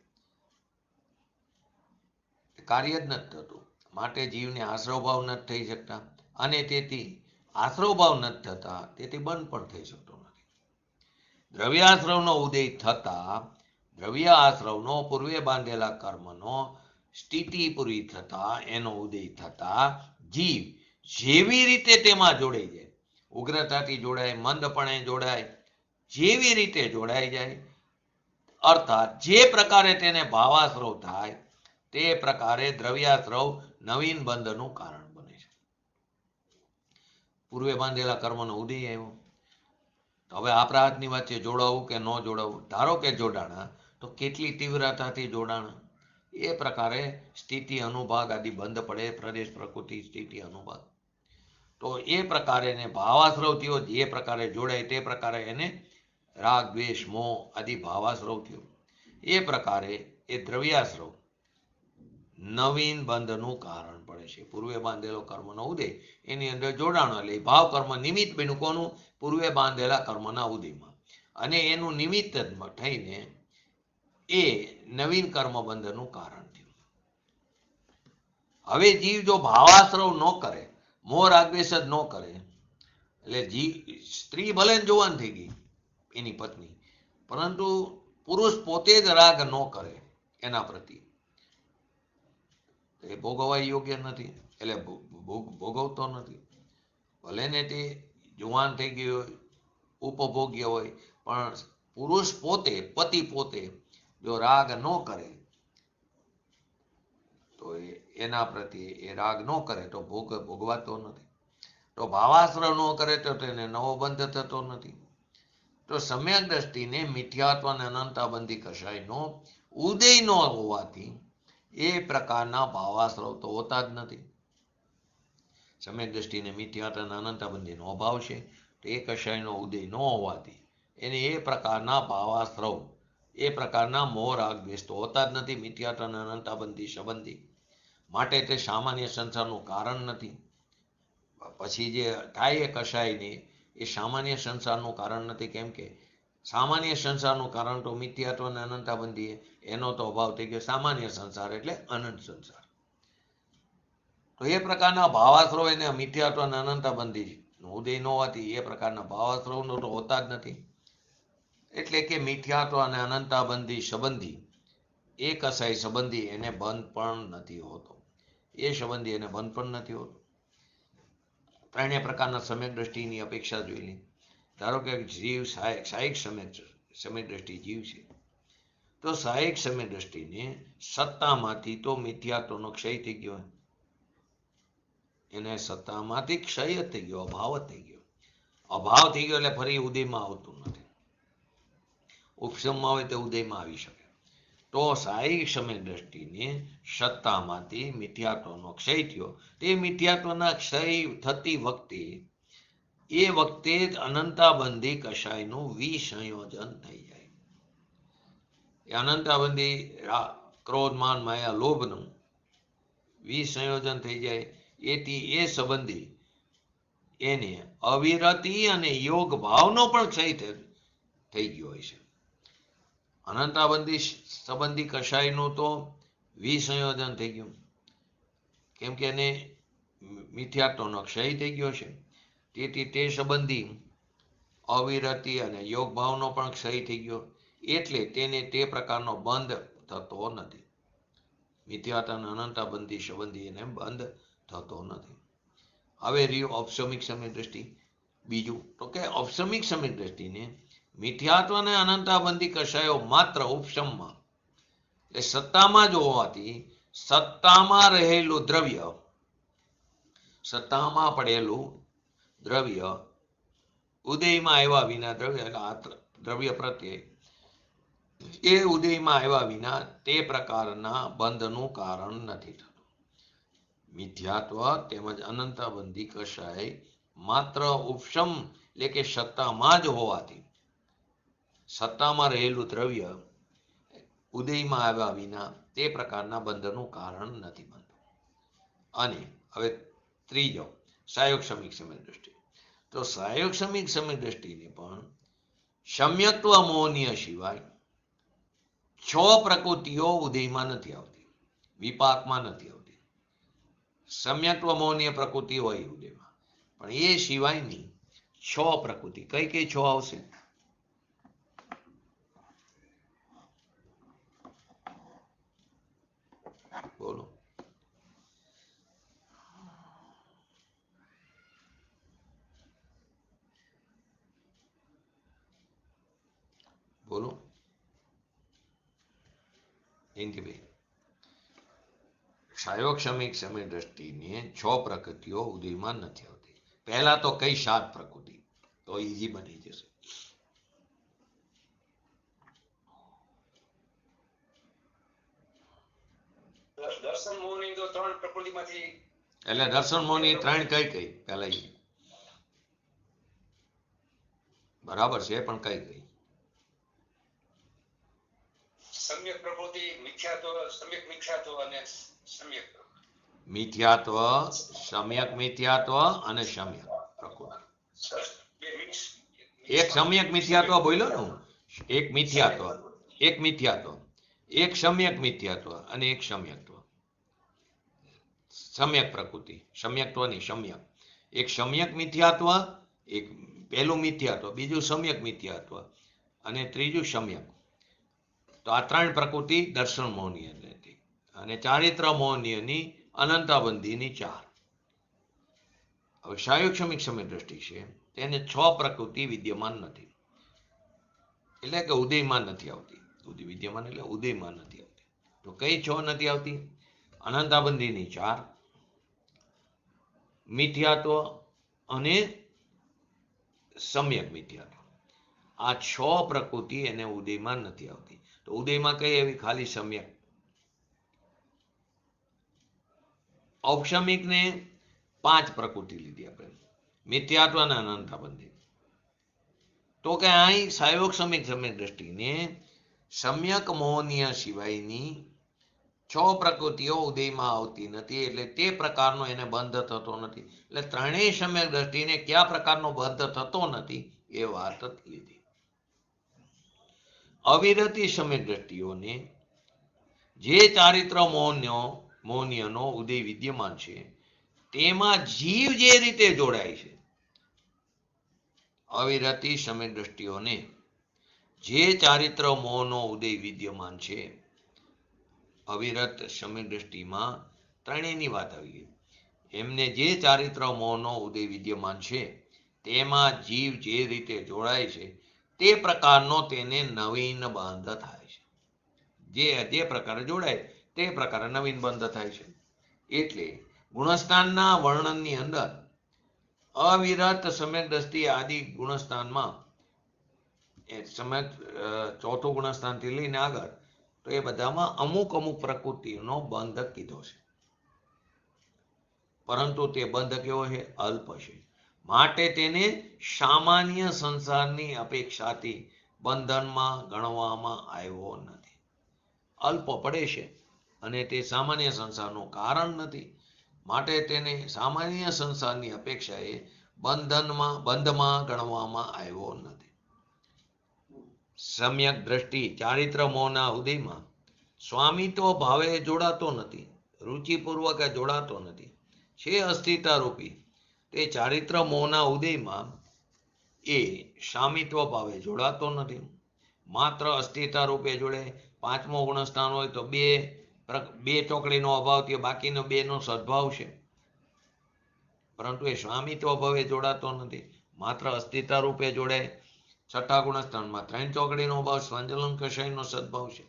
કાર્ય જ નથી થતું. માટે જીવને આશ્રવ ભાવ નથી થઈ શકતા, અને તેથી આશ્રવ ભાવ નથી થતા, તેથી બંધ પણ થઈ શકતો નથી. દ્રવ્યાશ્રવનો ઉદય થતા, દ્રવ્ય આશ્રવનો પૂર્વે બાંધેલા કર્મનો સ્થિતિ પૂરી થતા, એનો ઉદય થતા જીવ જેવી રીતે તેમાં જોડાઈ જાય, ઉગ્રતાથી જોડાય, મંદપણે જોડાય, જેવી રીતે જોડાઈ જાય, અર્થાત જે પ્રકારે તેને ભાવાશ્રવ થાય તે પ્રકારે દ્રવ્યાશ્રવ નવીન બંધનું કારણ બને છે. પૂર્વે બાંધેલા કર્મનો ઉદય આવ્યો, તો હવે આપણા હાથની વાત છે જોડાવું કે ન જોડાવું. ધારો કે જોડાણા, તો કેટલી તીવ્રતાથી જોડાણા, એ પ્રકારે સ્થિતિ અનુભાગ આદિ બંધ પડે, પ્રદેશ પ્રકૃતિ સ્થિતિ અનુભાગ. તો એ પ્રકારે એને ભાવાશ્રવ થયો, જે પ્રકારે જોડાય તે પ્રકારે એને રાગ દ્વેષ મોહ આદિ ભાવાશ્રવ થયો. એ પ્રકારે એ દ્રવ્યાશ્રવ નવીન બંધનું કારણ પડે છે. પૂર્વે બાંધેલો કર્મનો ઉદય, એની અંદર જોડાણો એટલે ભાવ કર્મ નિમિત્ત બન્યું કોનું? પૂર્વે બાંધેલા કર્મના ઉદયમાં, અને એનું નિમિત્ત થઈને એ નવીન કર્મ બંધનું કારણ થયું. હવે જીવ જો ભાવાશ્રવ ન કરે, મોહ રાગ દ્વેષ જ ન કરે, એટલે સ્ત્રી ભલે જોવાન થઈ ગઈ એની પત્ની, પરંતુ પુરુષ પોતે જ રાગ ન કરે એના પ્રતિ, એ ભોગવવા યોગ્ય નથી, એટલે ભોગવતો નથી. ભલે ને તે જુવાન થઈ ગઈ હોય, ઉપભોગ્ય હોય, પણ પુરુષ પોતે, પતિ પોતે જો રાગ ન કરે, તો એના પ્રત્યે એ રાગ ન કરે તો ભોગવાતો નથી. તો ભાવાશ્રવ ન કરે તો તેને નવો બંધ થતો નથી. તો સમ્યક દ્રષ્ટિને મિથ્યાત્વ અને અનંતાબંધી કશાયનો ઉદય ન હોવાથી એ પ્રકારના ભાવાશ્રવ તો હોતા જ નથી. સમ્યક દ્રષ્ટિને મિથ્યાત્વ અને અનંતાબંધીનો અભાવ છે, તો એ કશાયનો ઉદય ન હોવાથી એને એ પ્રકારના ભાવાશ્રવ, એ પ્રકારના મોહ રાગ દ્વેષ તો હોતા જ નથી, મિથ્યાત્વ અને અનંતાબંધી સંબંધી. માટે તે સામાન્ય સંસારનું કારણ નથી. પછી જે થાય એ કશાયને એ સામાન્ય સંસારનું કારણ નથી, કેમ કે સામાન્ય સંસારનું કારણ તો મિથ્યાત્વ અને અનંતાબંધી એનો તો અભાવ થઈ ગયો. સામાન્ય સંસાર એટલે અનંત સંસાર. તો એ પ્રકારના ભાવાશ્રવ એને મિથ્યાત્વ અને અનંતાબંધી ઉદય ન હોવાથી એ પ્રકારના ભાવાશ્રવનો તો હોતા જ નથી. એટલે કે મિથ્યાત્વ અને અનંતાબંધી સંબંધી એ કસાય સંબંધી એને બંધ પણ નથી હોતો. એ સંબંધી એને બંધ પણ નથી હોતો. ત્રણેય પ્રકારના સમ્યક દ્રષ્ટિની અપેક્ષા જોઈ લી. ધારો કે જીવ સાહિક સમ્યક દ્રષ્ટિ જીવ છે, તો સાહિક સમ્યક દ્રષ્ટિને સત્તામાંથી તો મિથ્યાત્વનો ક્ષય થઈ ગયો. એને સત્તામાંથી ક્ષય જ થઈ ગયો, અભાવ જ થઈ ગયો. અભાવ થઈ ગયો એટલે ફરી ઉદયમાં આવતું નથી. ઉપશમમાં હોય તો ઉદયમાં આવી શકે. તો સાહિક સમ્યક દ્રષ્ટિને સત્તામાંથી મિથ્યાત્વનો ક્ષય થયો. તે મિથ્યાત્વના ક્ષય થતી વખતે એ વખતે જ અનંતાબંધી કષાયનું વિસંયોજન થઈ જાય. એ અનંતાબંધી ક્રોધ માન માયા લોભનું વિસંયોજન થઈ જાય. એથી એ સંબંધી એને અવિરતિ અને યોગ ભાવનો પણ ક્ષય થઈ ગયો હોય છે. અનંતાબંધી સંબંધી કષાયનું તો વિસંયોજન થઈ ગયું, કેમ કે એને મિથ્યાત્વનો ક્ષય થઈ ગયો છે. તેથી તે સંબંધી અવિરતિ અને યોગ ભાવનો પણ ક્ષય થઈ ગયો, એટલે તેને તે પ્રકારનો બંધ થતો નથી. મિથ્યાત્વ અને અનંતાબંધી સંબંધી એને બંધ થતો નથી. હવે રહ્યું ઔપસમિક સમ્યક દ્રષ્ટિ. બીજું તો કે ઔપસમિક સમ્યક દ્રષ્ટિને મિથ્યાત્વ અને અનંતાબંધી કષાયો માત્ર ઉપશમમાં એટલે સત્તામાં જ હોવાથી સત્તામાં રહેલું દ્રવ્ય, સત્તામાં પડેલું દ્રવ્ય ઉદયમાં આવ્યા વિના દ્રવ્ય પ્રત્યે એ ઉદયમાં આવ્યા વિના તે પ્રકારના બંધનું કારણ નથી થતું. મિથ્યાત્વ તેમજ અનંતાબંધી કષાય માત્ર ઉપશમ એટલે કે સત્તામાં જ હોવાથી સત્તામાં રહેલું દ્રવ્ય ઉદયમાં આવ્યા વિના તે પ્રકારના બંધનું કારણ નથી બનતું. અને હવે ત્રીજો સાયોગસમિક સમ્યક દ્રષ્ટિ. તો સાયોગસમિક સમ્યક દ્રષ્ટિને પણ સમ્યક્ત્વ મોહનીય સિવાય 6 પ્રકૃતિઓ ઉદયમાં નથી આવતી, વિપાકમાં નથી આવતી. સમ્યક્ત્વ મોહનીય પ્રકૃતિ હોય ઉદયમાં, પણ એ સિવાયની 6 પ્રકૃતિ. કઈ કઈ 6 આવશે? બોલો. બોલો જયંતિભાઈ. સાયોગસમિક સમ્યક દ્રષ્ટિને 6 પ્રકૃતિઓ ઉદયમાં નથી આવતી. પહેલા તો કઈ 7 પ્રકૃતિ, તો ઈઝી બની જશે. દર્શન મોહની તો 3 પ્રકૃતિમાંથી એટલે દર્શન મોહની 3 કઈ કઈ પહેલા ઈ બરાબર છે, પણ કઈ કઈ? સમ્યક પ્રકૃતિ, મિથ્યાત્વ, સમ્યક મિથ્યાત્વ અને સમ્યક મિથ્યાત્વ, સમ્યક મિથ્યાત્વ અને સમ્યક પ્રકૃતિ. એક સમ્યક મિથ્યાત્વ બોલ્યો ને હું. એક મિથ્યાત્વ, એક સમ્યક મિથ્યાત્વ અને એક સમ્યક્ત્વ. સમ્યક પ્રકૃતિ, સમ્યક્ત્વની સમ્યક. એક સમ્યક મિથ્યાત્વ, એક પહેલું મિથ્યાત્વ, બીજું સમ્યક મિથ્યાત્વ અને ત્રીજું સમ્યક. તો આ 3 પ્રકૃતિ દર્શન મોહનીય હતી. અને ચારિત્ર મોહનીયની અનંતાબંધીની 4. હવે સાયોગસમિક સમ્યક દ્રષ્ટિ છે તેને 6 પ્રકૃતિ વિદ્યમાન નથી, એટલે કે ઉદયમાં નથી આવતી. વિદ્યમાન એટલે ઉદયમાં નથી આવતી. તો કઈ 6 નથી આવતી? અનંતાબંધીની 4, મિથ્યાત્વ અને સમ્યક મિથ્યાત્વ. આ 6 પ્રકૃતિ એને ઉદયમાં નથી આવતી. તો ઉદયમાં કઈ એવી? ખાલી સમ્યક. ઔપસમિકને 5 પ્રકૃતિ લીધી આપણે, મિથ્યાત્વ અને અનંતાબંધી. તો કે અહીં સાયોગસમિક સમ્યક દ્રષ્ટિને સમ્યક મોહનીય સિવાયની 6 પ્રકૃતિઓ ઉદયમાં આવતી નથી, એટલે તે પ્રકારનો એને બંધ થતો નથી. એટલે ત્રણેય સમ્યક દ્રષ્ટિને કયા પ્રકારનો બંધ થતો નથી એ વાત લીધી. અવિરતી સમ્યક દ્રષ્ટિઓને જે ચારિત્ર મૌન્યનો ઉદય વિદ્યમાન છે તેમાં જીવ જે રીતે જોડાય છે, અવિરતી સમ્યક દ્રષ્ટિઓને જે ચારિત્ર મોહનો ઉદય વિદ્યમાન છે, અવિરત સમ્યક દ્રષ્ટિમાં ત્રણેયની વાત આવી ગઈ. એમને જે ચારિત્ર મોહનો ઉદય વિદ્યમાન છે તેમાં જીવ જે રીતે જોડાય છે તે પ્રકારનો તેને નવીન બંધ થાય છે. જે પ્રકારે જોડાય તે પ્રકારે નવીન બંધ થાય છે. એટલે ગુણસ્થાનના વર્ણનની અંદર અવિરત સમ્યક દ્રષ્ટિ આદિ ગુણસ્થાનમાં ચોથું ગુણસ્થાનથી લઈને આગળ તો એ બધામાં અમુક અમુક પ્રકૃતિનો બંધ કીધો છે, પરંતુ તે બંધ કેવો છે? અલ્પ છે. માટે તેને સામાન્ય સંસારની અપેક્ષાથી બંધનમાં ગણવામાં આવ્યો નથી. અલ્પ પડે છે અને તે સામાન્ય સંસારનું કારણ નથી, માટે તેને સામાન્ય સંસારની અપેક્ષાએ બંધમાં ગણવામાં આવ્યો નથી. સમ્યક દ્રષ્ટિ ચારિત્ર મોહના ઉદયમાં સ્વામિત્વ ભાવે જોડાતો નથી, રુચિપૂર્વક જોડાતો નથી, છે અસ્થિતા રૂપી. તે ચારિત્ર મોહના ઉદયમાં એ સ્વામિત્વ ભાવે જોડાતો નથી, માત્ર અસ્થિતા રૂપે જોડે. પાંચમો ગુણસ્થાન હોય તો બે ચોકડીનો અભાવ થયો, બાકીનો બેનો સદભાવ છે, પરંતુ એ સ્વામિત્વ ભાવે જોડાતો નથી, માત્ર અસ્થિતા રૂપે જોડે. છઠ્ઠા ગુણસ્થાનમાં 3 ચોકડીનો અભાવ, સ્વાંજલન કષાયનો સદભાવ છે.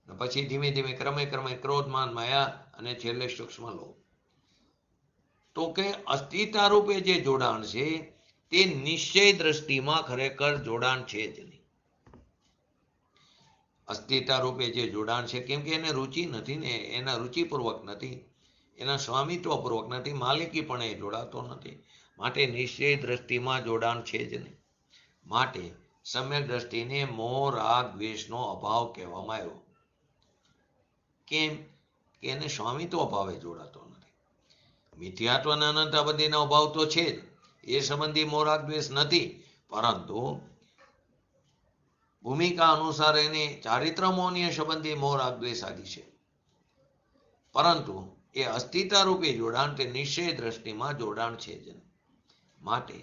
પછી ધીમે ધીમે ક્રમે ક્રોધ માન માયા અને છેલ્લે સૂક્ષ્મ લોભ. તો કે અસ્થિતા રૂપે જે જોડાણ છે તે નિશ્ચય દ્રષ્ટિમાં ખરેખર જોડાણ છે જ નહીં. અસ્થિતા રૂપે જે જોડાણ છે, કેમ કે એને રુચિ નથી ને, એના રુચિપૂર્વક નથી, એના સ્વામિત્વપૂર્વક નથી, માલિકી પણ એ જોડાતો નથી, માટે નિશ્ચય દ્રષ્ટિમાં જોડાણ છે જ નહીં. માટે સમ્યક દ્રષ્ટિને મોહ રાગ દ્વેષનો અભાવ કહેવામાં આવ્યો. કેમ કે એને સ્વામિત્વ ભાવે જોડાતો નથી. મિથ્યાત્વ અને અનંતાબંધીનો અભાવ તો છે જ, એ સંબંધી મોહ રાગ દ્વેષ નથી, પરંતુ ભૂમિકા અનુસાર એને ચારિત્ર મોહનીય સંબંધી મોહ રાગ દ્વેષ આદિ છે, પરંતુ એ અસ્થિતા રૂપે જોડાણ તે નિશ્ચય દ્રષ્ટિમાં જોડાણ છે જ. માટે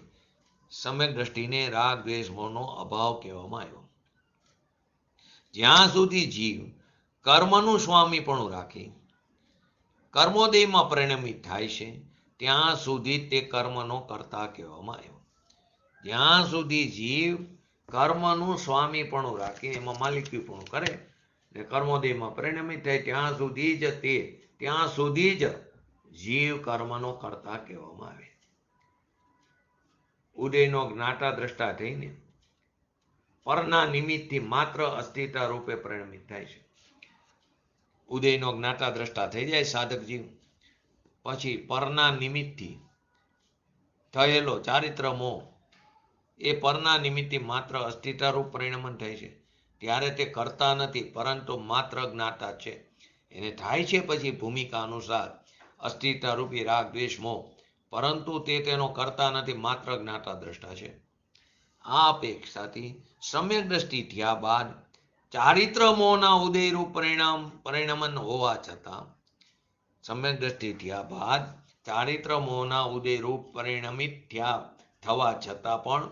સમ્યક દ્રષ્ટિને રાગ દ્વેષ મોહનો અભાવ કહેવામાં આવ્યો. જ્યાં સુધી જીવ કર્મનું સ્વામીપણું રાખી કર્મોદયમાં પરિણમિત થાય છે ત્યાં સુધી તે કર્મનો કર્તા કહેવામાં આવ્યો. જ્યાં સુધી જીવ કર્મનું સ્વામીપણું રાખી એમાં માલિકીપણું કરે ને કર્મોદયમાં પરિણમિત થાય ત્યાં સુધી જ જીવ કર્મનો કર્તા કહેવામાં આવે. ઉદયનો જ્ઞાતા દ્રષ્ટા થઈને પરના નિમિત્તથી માત્ર અસ્થિતા રૂપે પરિણમિત થાય છે. ઉદયનો જ્ઞાતા દ્રષ્ટા થઈ જાય સાધક જીવ, પછી પરના નિમિત્તથી થયેલો ચારિત્ર મોહ એ પરના નિમિત્તથી માત્ર અસ્થિતા રૂપ પરિણમન થાય છે. ત્યારે તે કરતા નથી, પરંતુ માત્ર જ્ઞાતા છે. એને થાય છે પછી ભૂમિકા અનુસાર અસ્થિતા રૂપી રાગ દ્વેષ મોહ, પરંતુ તે તેનો કરતા નથી, માત્ર જ્ઞાતા દ્રષ્ટા છે. આ અપેક્ષાથી સમ્યક દ્રષ્ટિ થયા બાદ ચારિત્ર મોહના ઉદયરૂપ પરિણમન હોવા છતાં સમ્યક દ્રષ્ટિ થયા બાદ ચારિત્ર મોહના ઉદયરૂપ પરિણમિત થવા છતાં પણ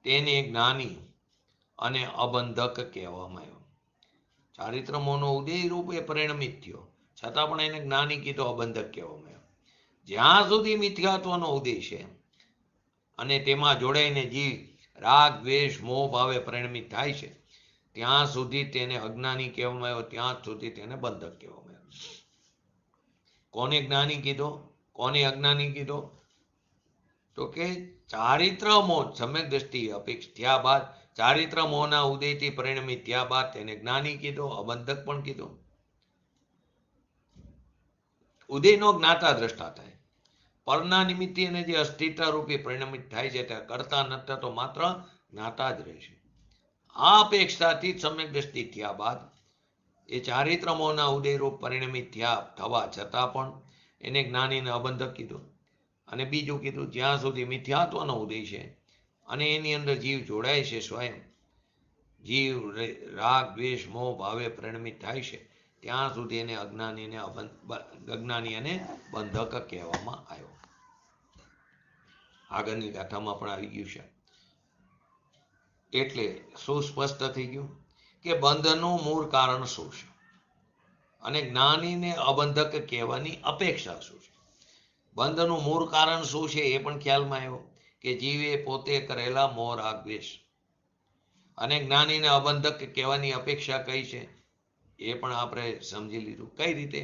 તેને જ્ઞાની અને અબંધક કહેવામાં આવ્યો. ચારિત્ર મોહનો ઉદય રૂપે પરિણમિત થયો છતાં પણ એને જ્ઞાની કીધો, અબંધક કહેવામાં આવ્યો. જ્યાં સુધી મિથ્યાત્વનો ઉદય છે અને તેમાં જોડાઈને જીવ રાગ દ્વેષ મોહ ભાવે પરિણમિત થાય છે ત્યાં સુધી તેને અજ્ઞાની કહેવામાં આવ્યો, ત્યાં સુધી તેને બંધક કહેવામાં આવ્યો. કોને જ્ઞાની કીધો, કોને અજ્ઞાની કીધો? તો કે ચારિત્ર મોહ સમ્યક દ્રષ્ટિ અપેક્ષા થયા બાદ ચારિત્ર મોહના ઉદયથી પરિણમિત થયા બાદ તેને જ્ઞાની કીધો, અબંધક પણ કીધો. ઉદયનો જ્ઞાતા દ્રષ્ટા થાય, પરના નિમિત્તે અને જે અસ્થિતા રૂપી પરિણમિત થાય છે ત્યાં કરતા નથી થતો, માત્ર જ્ઞાતા જ રહે છે. આ અપેક્ષાથી સમ્યક દ્રષ્ટિ થયા બાદ એ ચારિત્ર મોહના ઉદયરૂપ પરિણમિત થવા છતાં પણ એને જ્ઞાનીને અબંધક કીધું. અને બીજું કીધું, જ્યાં સુધી મિથ્યાત્વનો ઉદય છે અને એની અંદર જીવ જોડાય છે સ્વયં, જીવ રાગ દ્વેષ મોહ ભાવે પરિણમિત થાય છે ત્યાં સુધી એને અજ્ઞાની અને બંધક કહેવામાં આવ્યો. આગળની ગાથામાં પણ આવી ગયું છે. એટલે શું સ્પષ્ટ થઈ ગયું કે બંધનનું મૂળ કારણ શું છે અને જ્ઞાનીને અબંધક કહેવાની અપેક્ષા શું છે. બંધનું મૂળ કારણ શું છે એ પણ ખ્યાલમાં આવ્યો કે જીવે પોતે કરેલા મોહ રાગ દ્વેષ. અને જ્ઞાનીને અબંધક કહેવાની અપેક્ષા કઈ છે એ પણ આપણે સમજી લીધું. કઈ રીતે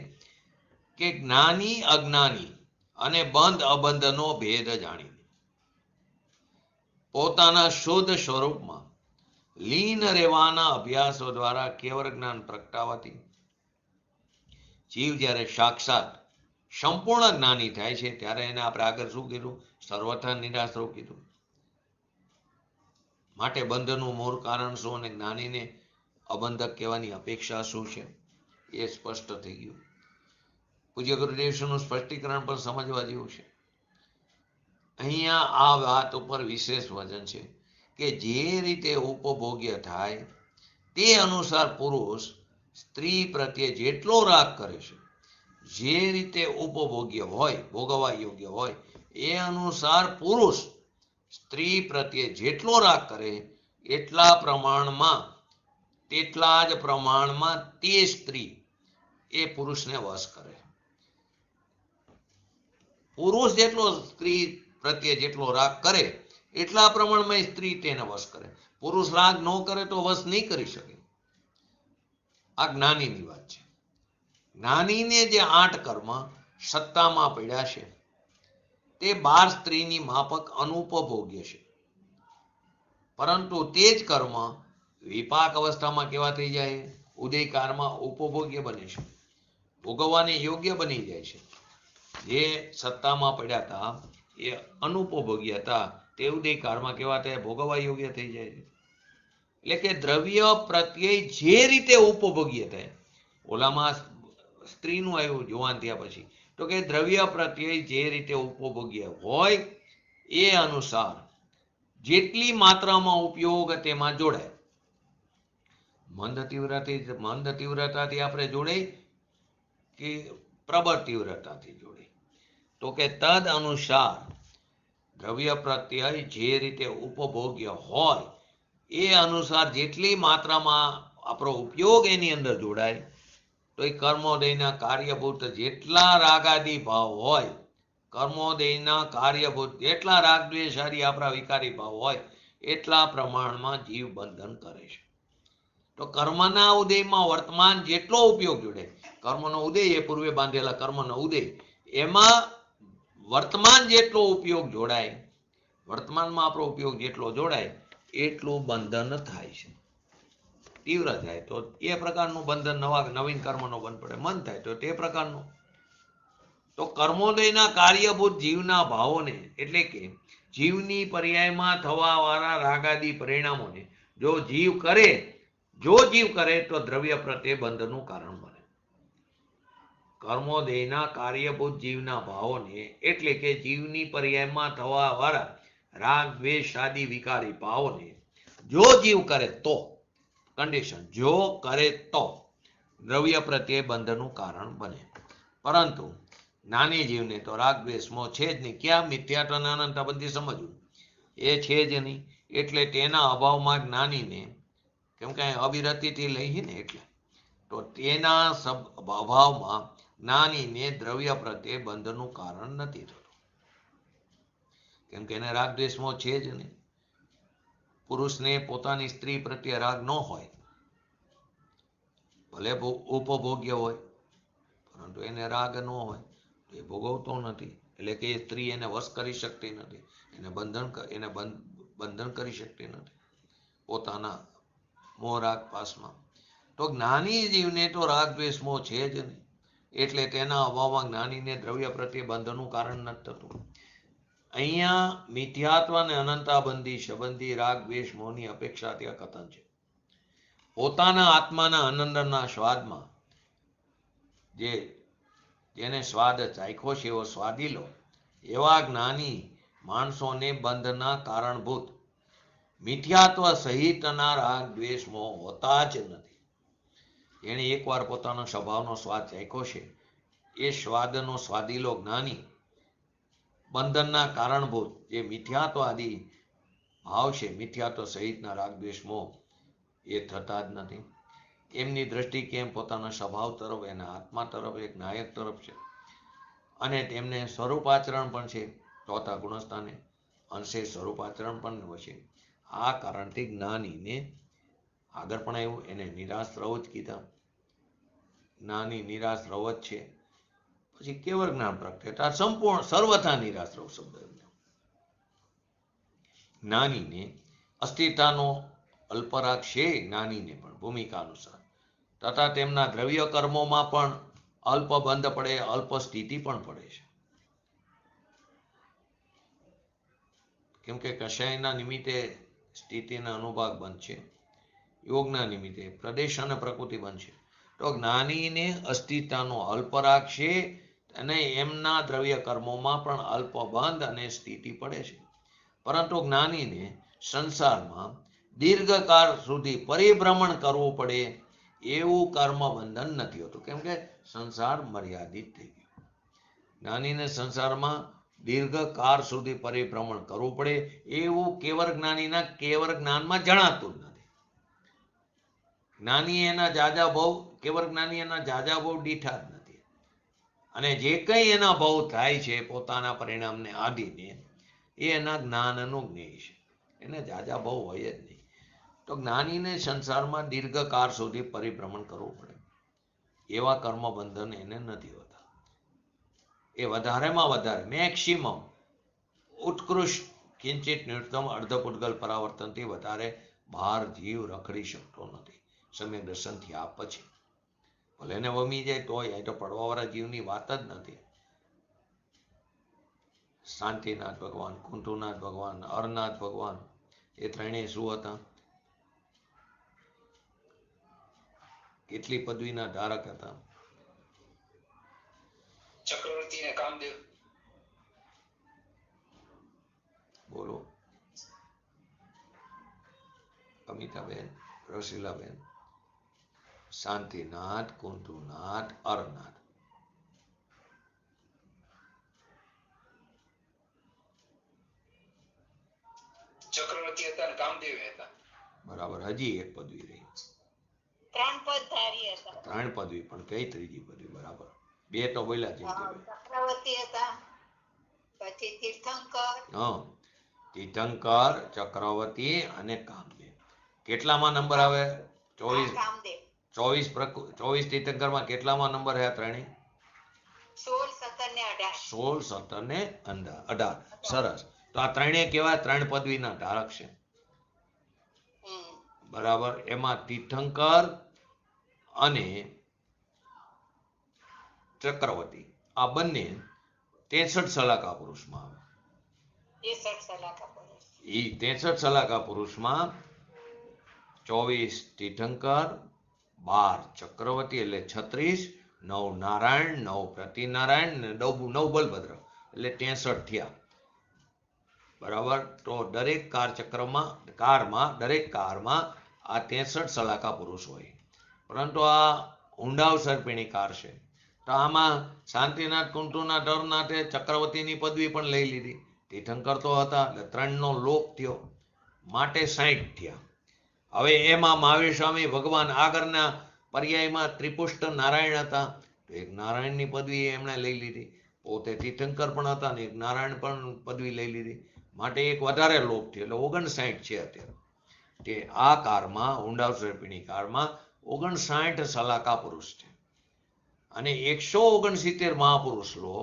કે જ્ઞાની અજ્ઞાની અને બંધ અબંધનો ભેદ જાણી પોતાના શુદ્ધ સ્વરૂપમાં લીન રહેવાના અભ્યાસો દ્વારા કેવળ જ્ઞાન પ્રગટાવાથી જીવ જ્યારે સાક્ષાત સંપૂર્ણ જ્ઞાની થાય છે ત્યારે એને આપણે આગળ શું કીધું? સર્વથા નિરાશ્રવ કીધું. માટે બંધનું મૂળ કારણ શું અને જ્ઞાનીને અબંધક કહેવાની અપેક્ષા શું છે એ સ્પષ્ટ થઈ ગયું. પૂજ્ય ગુરુદેવનું સ્પષ્ટીકરણ પણ સમજવા જેવું છે. અહીંયા આ વાત ઉપર વિશેષ વચન છે કે જે રીતે ઉપભોગ્ય થાય તે અનુસાર પુરુષ સ્ત્રી પ્રત્યે જેટલો રાગ કરે છે, જે રીતે ઉપભોગ્ય હોય, ભોગવવા યોગ્ય હોય, એ અનુસાર પુરુષ સ્ત્રી પ્રત્યે જેટલો રાગ કરે એટલા જ પ્રમાણમાં તે સ્ત્રી એ પુરુષને વશ કરે. પુરુષ જેટલો સ્ત્રી પ્રત્યે જેટલો રાગ કરે એટલા પ્રમાણમાં સ્ત્રી તેને વશ કરે. પુરુષ રાગ ન કરે તો વશ નહીં કરી શકે. આ જ્ઞાનીની વાત છે. જ્ઞાનીને જે 8 કર્મ સત્તામાં પડ્યા છે તે 12 સ્ત્રીની માફક અનુપભોગ્ય છે. પરંતુ તે જ કર્મ વિપાક અવસ્થામાં કેવા થઈ જાય? ઉદયકાળમાં ઉપભોગ્ય બને છે, ભોગવવાને યોગ્ય બની જાય છે. જે સત્તામાં પડ્યા હતા એ અનુપભોગ્ય હતા, તે ઉદયકાળમાં કેવા થાય? ભોગવવા યોગ્ય થઈ જાય છે. એટલે કે દ્રવ્ય પ્રત્યે જે રીતે ઉપભોગ્ય થાય, ઓલામાં સ્ત્રીનું આવ્યું જોવાન થયા પછી, તો કે દ્રવ્ય પ્રત્યે જે રીતે ઉપભોગ્ય હોય એ અનુસાર જેટલી માત્રામાં ઉપયોગ તેમાં જોડાય. મંદ તીવ્રતાથી આપણે જોડે કે પ્રબળ તીવ્રતાથી જોડે? તો કે તદ અનુસાર દ્રવ્ય પ્રત્યય જે રીતે ઉપભોગ્ય હોય એ અનુસાર જેટલી માત્રામાં આપણો ઉપયોગ એની અંદર જોડાય તો એ કર્મોદયના કાર્યભૂત જેટલા રાગાદી ભાવ હોય, કર્મોદયના કાર્યભૂત જેટલા રાગ દ્વેષ આદિ આપણા વિકારી ભાવ હોય એટલા પ્રમાણમાં જીવ બંધન કરે છે. તો કર્મના ઉદયમાં વર્તમાન જેટલો ઉપયોગ જોડે, કર્મનો ઉદય એ પૂર્વે બાંધેલા કર્મનો ઉદય, એમાં વર્તમાન જેટલો ઉપયોગ જોડાય, વર્તમાનમાં આપણો ઉપયોગ જેટલો જોડાય એટલું બંધન થાય છે. તીવ્ર થાય તો એ પ્રકારનું બંધન, નવીન કર્મનો બંધ પડે. મન થાય તો તે પ્રકારનું. તો કર્મોદયના કાર્યભૂત જીવના ભાવોને એટલે કે જીવની પર્યાયમાં થવા વાળા રાગાદી પરિણામોને જો જીવ કરે તો દ્રવ્ય પ્રત્યે બંધનનું કારણ બને. કર્મોદયના કાર્યભૂત જીવના ભાવોને એટલે કે જીવની પર્યાયમાં થવા વાળા રાગ દ્વેષ આદિ વિકારી ભાવોને જો જીવ કરે તો, કન્ડિશન, જો કરે તો દ્રવ્ય પ્રત્યે બંધનનું કારણ બને. પરંતુ જ્ઞાની જીવને તો રાગ દ્વેષ મોહ છે જ નહીં. ક્યાં? મિથ્યાત્વ અને અનંતાબંધી સમજવું એ છે જ નહીં. એટલે તેના અભાવમાં જ્ઞાનીને, કેમ કે અવિરતિથી લઈ ને એટલે, તો તેના અભાવમાં જ્ઞાનીને દ્રવ્ય પ્રત્યે બંધનનું કારણ નથી થતું. કેમ કે એને રાગ દ્વેષ મોહ છે જ નહીં. પુરુષને પોતાની સ્ત્રી પ્રત્યે રાગ ન હોય, ભલે ઉપભોગ્ય હોય, પરંતુ એને રાગ ન હોય તો એ ભોગવતો નથી. એટલે કે એ સ્ત્રી એને વશ કરી શકતી નથી, એને બંધન કરી શકતી નથી પોતાના મોહ રાગ પાસમાં. તો જ્ઞાની જીવને તો રાગ દ્વેષ મોહ છે જ નહીં. એટલે તેના અભાવમાં જ્ઞાનીને દ્રવ્ય પ્રત્યે બંધનનું કારણ નથી થતું. અહીંયા મિથ્યાત્વ અને અનંતાબંધી સંબંધી રાગ દ્વેષ મોહની અપેક્ષા ત્યાં કથન છે. પોતાના આત્માના આનંદના સ્વાદમાં જેને સ્વાદ ચાખ્યો છે એવો સ્વાદી લો એવા જ્ઞાની માણસોને બંધના કારણભૂત મિથ્યાત્વ સહિતના રાગ દ્વેષ મોહ હોતા જ નથી. જેણે એકવાર પોતાનો સ્વભાવનો સ્વાદ ચાખ્યો છે એ સ્વાદનો સ્વાદીલો જ્ઞાની બંધનના કારણભૂત જે મિથ્યાત્વ આદિ ભાવ છે, મિથ્યાત્વ સહિતના રાગ દ્વેષ મોહ એ થતા જ નથી. એમની દ્રષ્ટિ કેમ પોતાના સ્વભાવ તરફ, એના આત્મા તરફ, એક નાયક તરફ છે અને તેમને સ્વરૂપાચરણ પણ છે. ચોથા ગુણસ્થાને અંશે સ્વરૂપાચરણ પણ છે. આ કારણથી જ્ઞાનીને આગળ પણ આવ્યું, એને નિરાશ્રવ જ કીધા. જ્ઞાની નિરાશ્રવ જ છે. પછી કેવળ જ્ઞાન પ્રગટે સંપૂર્ણ સર્વથા નિરાશ્રવ શબ્દ. જ્ઞાનીને અસ્થિરતાનો અલ્પરાગ છે, જ્ઞાનીને પણ ભૂમિકા અનુસાર તથા તેમના દ્રવ્ય કર્મોમાં પણ અલ્પ બંધ પડે, અલ્પ સ્થિતિ પણ પડે છે. કેમ કે કષાયના નિમિત્તે સ્થિતિના અનુભાગ બનશે, યોગના નિમિત્તે પ્રદેશ અને પ્રકૃતિ બનશે. તો જ્ઞાનીને અસ્થિરતાનો અલ્પરાગ છે અને એમના દ્રવ્ય કર્મોમાં પણ અલ્પબંધ અને સ્થિતિ પડે છે. પરંતુ જ્ઞાનીને સંસારમાં દીર્ઘકાળ સુધી પરિભ્રમણ કરવું પડે એવું કર્મ બંધન નથી હોતું. કેમ કે સંસાર મર્યાદિત થઈ ગયો. જ્ઞાનીને સંસારમાં દીર્ઘકાળ સુધી પરિભ્રમણ કરવું પડે એવું કેવળ જ્ઞાનીના કેવળ જ્ઞાનમાં જણાતું જ નથી. જ્ઞાની એના જાજા બહુ, કેવળ જ્ઞાની એના જાજા બહુ દીઠા જ નથી. અને જે કંઈ એના ભાવ થાય છે પોતાના પરિણામને આધીને એ એના જ્ઞાનનું જ્ઞેય છે, એને જાજા બહુ હોય જ નહીં. તો જ્ઞાનીને સંસારમાં દીર્ઘકાળ સુધી પરિભ્રમણ કરવું પડે એવા કર્મ બંધન એને નથી હોતા. એ વધારેમાં વધારે મેક્સિમમ ઉત્કૃષ્ટ કિંચિત ન્યૂનતમ અર્ધપુદ્ગલ પરાવર્તનથી વધારે બહાર જીવ રખડી શકતો નથી સમ્યક દર્શન થયા પછી. ભલે એને વમી જાય તોય, તો પડવાવાળા જીવની વાત જ નથી. શાંતિનાથ ભગવાન, કુંઠુનાથ ભગવાન, અરનાથ ભગવાન એ ત્રણેય શું હતા? કેટલી પદવીના ધારક હતા? ચક્રવર્તી અને કામદેવ. બોલો અમિતાબેન, રસીલાબેન. શાંતિનાથ, કુંઠુનાથ, અરનાથ. ચક્રવર્તી હતા અને કામદેવ હતા. બરાબર. હજી એક પદવી રહી. ત્રણ પદધારી હતા. ત્રણ પદવી, પણ કઈ ત્રીજી પદવી? બરાબર, બે તો બોલ્યા છે. ચક્રવર્તી હતા, પછી તીર્થંકર. હા, તીર્થંકર, ચક્રવર્તી અને કામદેવ. કેટલામાં નંબર આવે? 24. કામદેવ 24 તીર્થંકરમાં કેટલામાં નંબર હે? ત્રણેય 16, 17 ને 18. 16, 17 ને 18. સરસ. તો આ ત્રણેય કેવા? ત્રણ પદવીના ધારક છે. બરાબર. એમાં તીર્થંકર અને ચક્રવર્તી આ બંને 63 સલાકા પુરુષમાં આવે. 63 સલાકા પુરુષ. એ 63 સલાકા પુરુષમાં 24 તીર્થંકર, 12 ચક્રવર્તી એટલે 36, 9 નારાયણ, 9 પ્રતિનારાયણ ને 9 બલભદ્ર એટલે 63 થયા. બરાબર. તો દરેક કારમાં આ 63 સલાકા પુરુષ હોય. પરંતુ આ ઊંડાવ સર્પિણી કાર છે. તો આમાં શાંતિનાથ, કુંઠુનાથ, અરનાથે ચક્રવર્તીની પદવી પણ લઈ લીધી. તીર્થંકર તો હતા એટલે 3નો લોપ થયો, માટે 60 થયા. હવે એમાં મહાવીર સ્વામી ભગવાન આગળના પર્યાયમાં ત્રિપુષ્ટ નારાયણ હતા, તો એક નારાયણની પદવી એમણે લઈ લીધી. પોતે તીર્થંકર પણ હતા ને એક નારાયણ પણ પદવી લઈ લીધી, માટે એક વધારે લોપ થયો એટલે 59 છે અત્યારે. કે આ કારમાં, ઊંડાવ સર્પિણી કારમાં 59 સલાકા પુરુષ છે. અને 169 મહાપુરુષ લો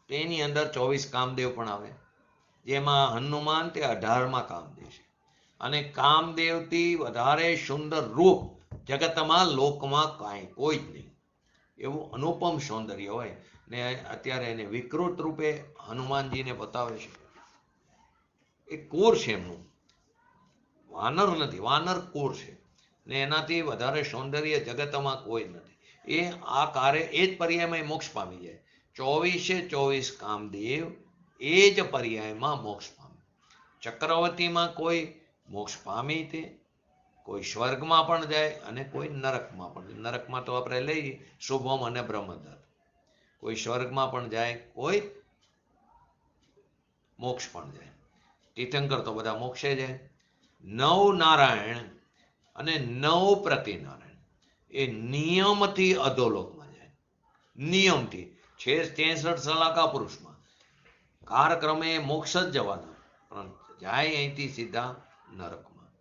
તો એની અંદર 24 કામદેવ પણ આવે, જેમાં હનુમાન તે 18માં કામદેવ છે. અને કામદેવથી વધારે સુંદર રૂપ જગતમાં, લોકમાં કાંઈ કોઈ જ નહીં. એવું અનુપમ સૌંદર્ય હોય ને અત્યારે એને વિકૃત રૂપે હનુમાનજીને બતાવે છે. એ કુર છે એમનું, વાનર નથી, વાનર કુર છે ને એનાથી વધારે સૌંદર્ય જગતમાં કોઈ નથી. એ આ કારે એ જ પર્યાયમાં મોક્ષ પામી જાય. 24 કામદેવ એ જ પર્યાયમાં મોક્ષ પામે. ચક્રવર્તીમાં કોઈ મોક્ષ પામે તે કોઈ સ્વર્ગમાં પણ જાય અને કોઈ નરકમાં પણ. નરકમાં તો આપણે લઈએ શુભમ અને બ્રહ્મદત્ત. કોઈ સ્વર્ગમાં પણ જાય, કોઈ મોક્ષ પણ જાય. તીર્થંકર તો બધા મોક્ષે જાય. નવ નારાયણ અને નવ પ્રતિનારાયણ એ નિયમથી અધોલોકમાં જાય. નિયમથી 63 સલાકા પુરુષમાં કાળક્રમે મોક્ષ જ જવાના, પણ જાય અહીંથી સીધા નરકમાં.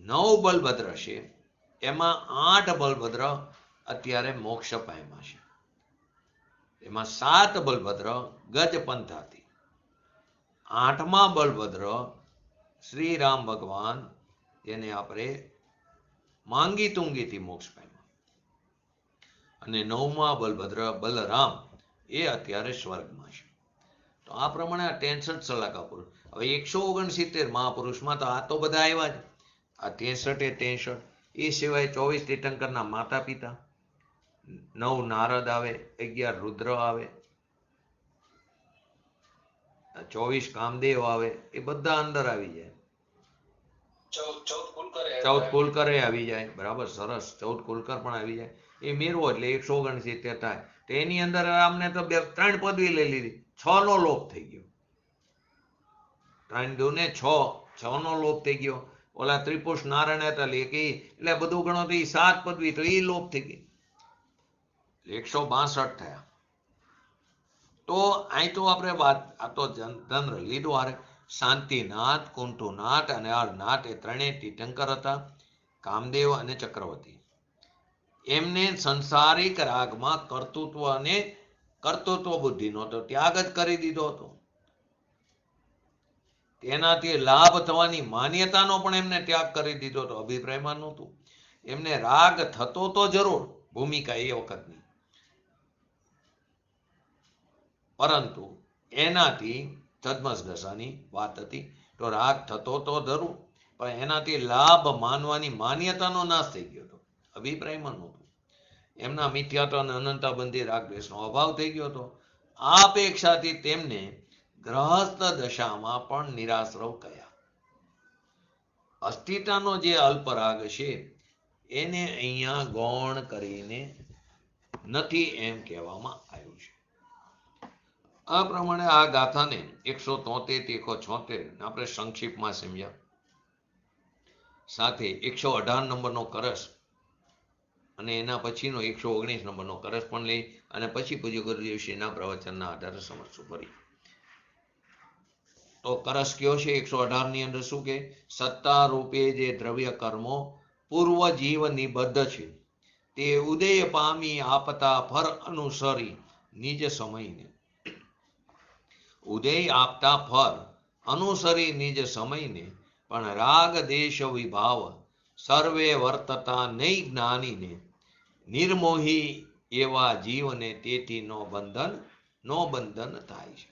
9 બલભદ્ર છે, એમાં 8 બલભદ્ર અત્યારે મોક્ષ પામ્યા છે. એમાં 7 બલભદ્ર ગજ પંથાથી, 8મા બલભદ્ર શ્રી રામ ભગવાન જેને આપણે માંગી તુંગીથી મોક્ષ પામ્યા, અને 9મા બલભદ્ર બલરામ એ અત્યારે સ્વર્ગમાં છે. તો આ પ્રમાણે આ 63 સલાકા પુરુષ. હવે 169 મહાપુરુષમાં તો આ તો બધા આવ્યા જ. આ 63 એ 63. એ સિવાય 24 તીર્થંકરના માતા પિતા, 9 નારદ આવે, 11 રુદ્ર આવે, 24 કામદેવ આવે, એ બધા અંદર આવી જાય. 14 કુલકરે આવી જાય. બરાબર, સરસ. 14 કુલકર પણ આવી જાય. એ મેળવો એટલે 169 થાય. તો એની અંદર આમને તો 3 પદવી લઈ લીધી. 6 નો લોપ થઈ ગયો. 3 2 ને 6 નો લોપ થઈ ગયો. ઓલા ત્રિપુષ નારાયણ હતા એટલે બધું ગણો તો 7 પદવી, તો એ લોપ થઈ ગઈ. 162 થયા. તો અહીં તો આપણે વાત, આ તો ચંદ્ર લીધું હારે. શાંતિનાથ, કુંઠુનાથ અને અરનાથ એ ત્રણેય તીર્થંકર હતા, કામદેવ અને ચક્રવર્તી. એમને સંસારિક રાગમાં કર્તૃત્વ અને કર્તૃત્વ બુદ્ધિનો તો ત્યાગ જ કરી દીધો હતો. તેનાથી લાભ થવાની માન્યતાનો પણ એમને ત્યાગ કરી દીધો હતો. અભિપ્રાયમાં નહોતું. એમને રાગ થતો તો જરૂર, ભૂમિકા એ વખતની, પરંતુ એનાથી તદ્મસ દશાની વાત હતી, તો રાગ થતો તો જરૂર, પણ એનાથી લાભ માનવાની માન્યતાનો નાશ થઈ ગયો હતો. અભિપ્રાયમાં નહોતું. એમના મિથ્યાત્વ અને અનંતાબંધી રાગ દ્વેષનો અભાવ થઈ ગયો હતો. આ અપેક્ષાથી તેમને ગ્રહસ્થ દશામાં પણ નિરાશ્રવ કયા. અસ્થિતાનો જે અલ્પરાગ છે એને અહીંયા ગૌણ કરીને નથી એમ કહેવામાં આવ્યું છે. આ પ્રમાણે આ ગાથાને 173 થી 176 આપણે સંક્ષિપ્તમાં સમજ્યા. સાથે 118 નંબરનો કરસ અને એના પછીનો 119 નંબરનો કરસ પણ લઈ અને પછી પૂજ્ય ગુરુદેવશ્રીના પ્રવચનના આધારે સમજશું ફરી. તો કરસ કયો છે 118 ની અંદર શું કે, સત્તા રૂપે જે દ્રવ્ય કર્મો પૂર્વ જીવ નિબદ્ધ છે તે ઉદય પામી આપતા ફર અનુસરી નિજ સમયને. ઉદય આપતા ફર અનુસરી નિજ સમયને, પણ રાગ દેશ વિભાવ સર્વે વર્તતા નહીં જ્ઞાનીને. નિર્મોહી એવા જીવને તેથી નો બંધન થાય છે.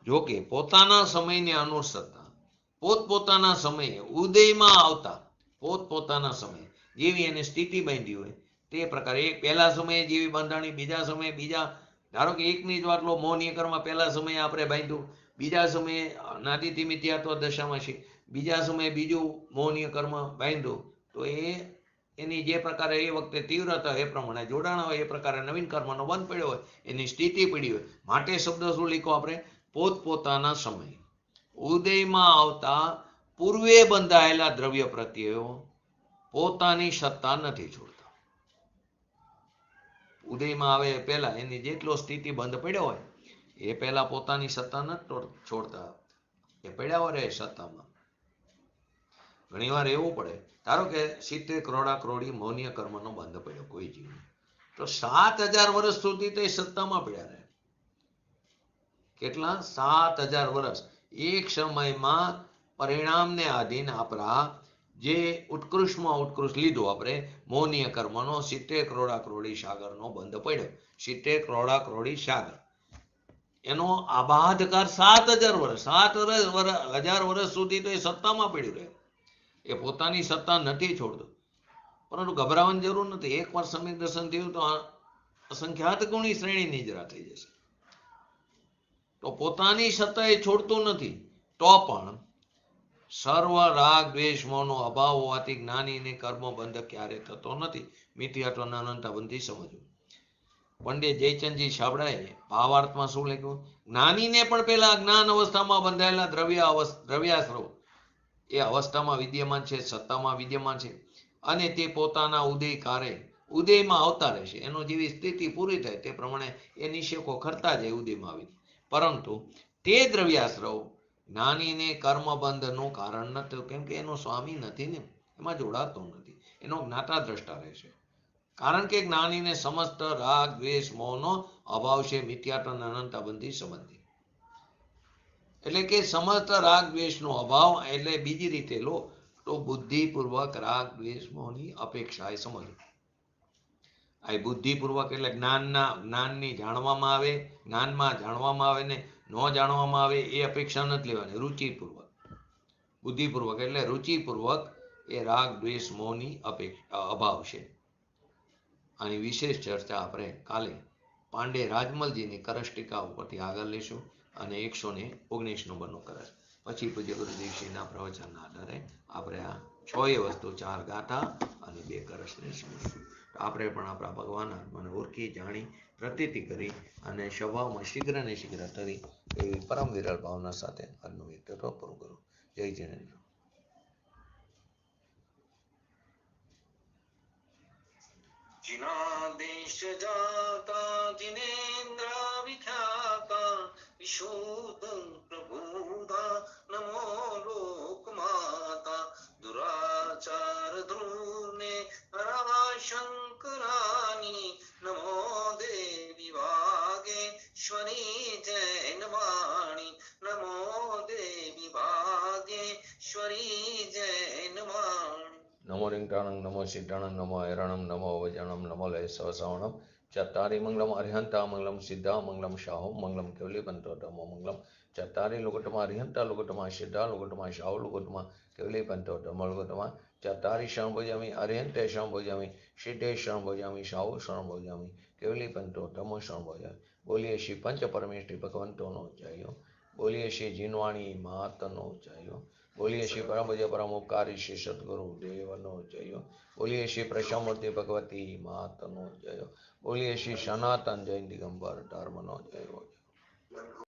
જોકે પોતાના સમયને અનુસરતા, પોતપોતાના સમયે ઉદયમાં આવતા, પોતપોતાના સમયે જેવી એને સ્થિતિ બાંધી હોય તે પ્રકારે, એક પહેલા સમયે જેવી બાંધાણી, બીજા સમયે બીજા. ધારો કે એકની જ વાતલો મૌનીય કર્મ પહેલા સમયે આપણે બાંધ્યું, બીજા સમયે નાદિથી મિથ્યાત્વ દશામાં છે, બીજા સમયે બીજું મૌનીય કર્મ બાંધ્યું, તો એની જે પ્રકારે એ વખતે તીવ્રતા એ પ્રમાણે જોડાણ હોય, એ પ્રકારે નવીન કર્મનો બંધ પડ્યો હોય, એની સ્થિતિ પડી હોય. માટે શબ્દ શું લીખો આપણે, પોતપોતાના સમય. ઉદયમાં આવતા પૂર્વે બંધાયેલા દ્રવ્ય પ્રત્યયો પોતાની સત્તા નથી છોડતા. ઉદયમાં આવે પહેલા એની જેટલો સ્થિતિ બંધ પડ્યો હોય એ પહેલા પોતાની સત્તા નથી છોડતા, એ પડ્યા હોય રહે સત્તામાં. ઘણી વાર એવું પડે, ધારો કે 70 કરોડા કરોડી મૌનીય કર્મનો બંધ પડ્યો કોઈ જીવ, તો 7000 વર્ષ સુધી તો એ સત્તામાં પડ્યા રહે. કેટલા? 7000 વર્ષ. એક સમયમાં પરિણામને આધીન આપણા જે ઉત્કૃષ્ટમાં ઉત્કૃષ્ટ લીધું આપણે મૌનીય કર્મનો 70 કરોડા કરોડી સાગરનો બંધ પડ્યો. 70 કરોડા કરોડી સાગર એનો આબાધકાર 7000 વર્ષ. 7000 વર્ષ સુધી તો એ સત્તામાં પડ્યું રહે. એ પોતાની સત્તા નથી છોડતું. પરંતુ ગભરાવાની જરૂર નથી. એકવાર સમ્યક દર્શન થયું તો અસંખ્યાત ગુણી શ્રેણી નિજરા થઈ જશે. તો પોતાની સત્તા એ છોડતું નથી, તો પણ સર્વ રાગ દ્વેષ મોહનો અભાવ હોવાથી જ્ઞાનીને કર્મબંધ ક્યારે થતો નથી. મિથ્યાત્વના અનંતાબંધી સમજવું. પંડિત જયચંદજી છાબડાએ ભાવાર્થમાં શું લખ્યું? જ્ઞાનીને પણ પેલા અજ્ઞાન અવસ્થામાં બંધાયેલા દ્રવ્યાશ્રવ એ અવસ્થામાં વિદ્યમાન છે, સત્તામાં વિદ્યમાન છે, અને તે પોતાના ઉદયમાં આવતા રહેશે. એનો જેવી સ્થિતિ પૂરી થાય તે પ્રમાણે એ નિષેકો કરતા જાય ઉદયમાં આવી. પરંતુ તે દ્રવ્યાશ્રવ જ્ઞાનીને કર્મબંધનું કારણ નથી, કેમ કે એનો સ્વામી નથી ને, એમાં જોડાતો નથી, એનો જ્ઞાતા દ્રષ્ટા રહેશે. કારણ કે જ્ઞાનીને સમસ્ત રાગ દ્વેષ મોહનો અભાવ છે. મિથ્યાત્વ અનંતાબંધી સંબંધી એટલે કે સમસ્ત રાગ દ્વેષનો અભાવ એટલે બીજી રીતે લો તો બુદ્ધિપૂર્વક રાગ દ્વેષ મોહની અપેક્ષા એ સમજો. આ બુદ્ધિપૂર્વક એટલે જ્ઞાનની જાણવામાં આવે, જ્ઞાનમાં જાણવામાં આવે ને ન જાણવામાં આવે એ અપેક્ષા નથી લેવાની. રુચિપૂર્વક, બુદ્ધિપૂર્વક એટલે રુચિપૂર્વક એ રાગ દ્વેષ મોહની અભાવ છે. આની વિશેષ ચર્ચા આપણે કાલે પાંડે રાજમલજીની કરશ ટીકા ઉપરથી આગળ લઈશું અને 119 નંબરનો કરશ. પછી પૂજ્ય ગુરુદેવશ્રીના પ્રવચનના આધારે આપણે આ 6 વસ્તુ 4 ગાથા અને 2 કરશને સમજીશું. આપણે પણ આપણા ભગવાન આત્માને ઓળખી જાણી પ્રતીતિ કરી અને સ્વભાવમાં શીઘ્ર ને શીઘ્ર તરી એવી પરમ વિરલ ભાવના સાથે આજનું વ્યક્તિત્વ પૂરું કરું. જય જિનેન્દ્ર. जिनादेश जाता जिनेन्द्र विख्याता विशुद्ध प्रबोधा नमो लोक माता दुराचार ध्रुवने हरा शंकरानी नमो देवी भागेश्वरी जैन वाणी नमो देवी भागेश्वरी जैन वाणी. नमो रिंगटाणं नमो सिद्धाणं नमो ऐरणं नमो वजणं नमो लय सवसावणं चत्तारि मंगलम अरिहंता मंगलम सिद्धा मंगलम शाहो मंगलम केवलीपंतो धम्मो मंगलम चत्तारि लुगटमा अरिहंता लुगटमा सिद्धा लुगटमा शाहो लुगटमा केवलीपंतो धम्मो लुगटमा चत्तारि शरण भोजामि अरिहंते शरण भोजामि सिद्धे शरण भोजामि शाहो शरण भोजामि केवलीपंतो धम्मो शरण भोजामि. बोलिए श्री पंच परमेष्ठी भगवंतोनो जयो. बोलिए श्री जिनवाणी मातनो जयो. बोलिए श्री परम पूज्य परम उपकारी श्री सद्गुरु देवनो जयो. बोलिए श्री प्रशामूर्ति भगवती मातनो जयो. बोलिए श्री सनातन जैन दिगंबर धर्मनो जयो.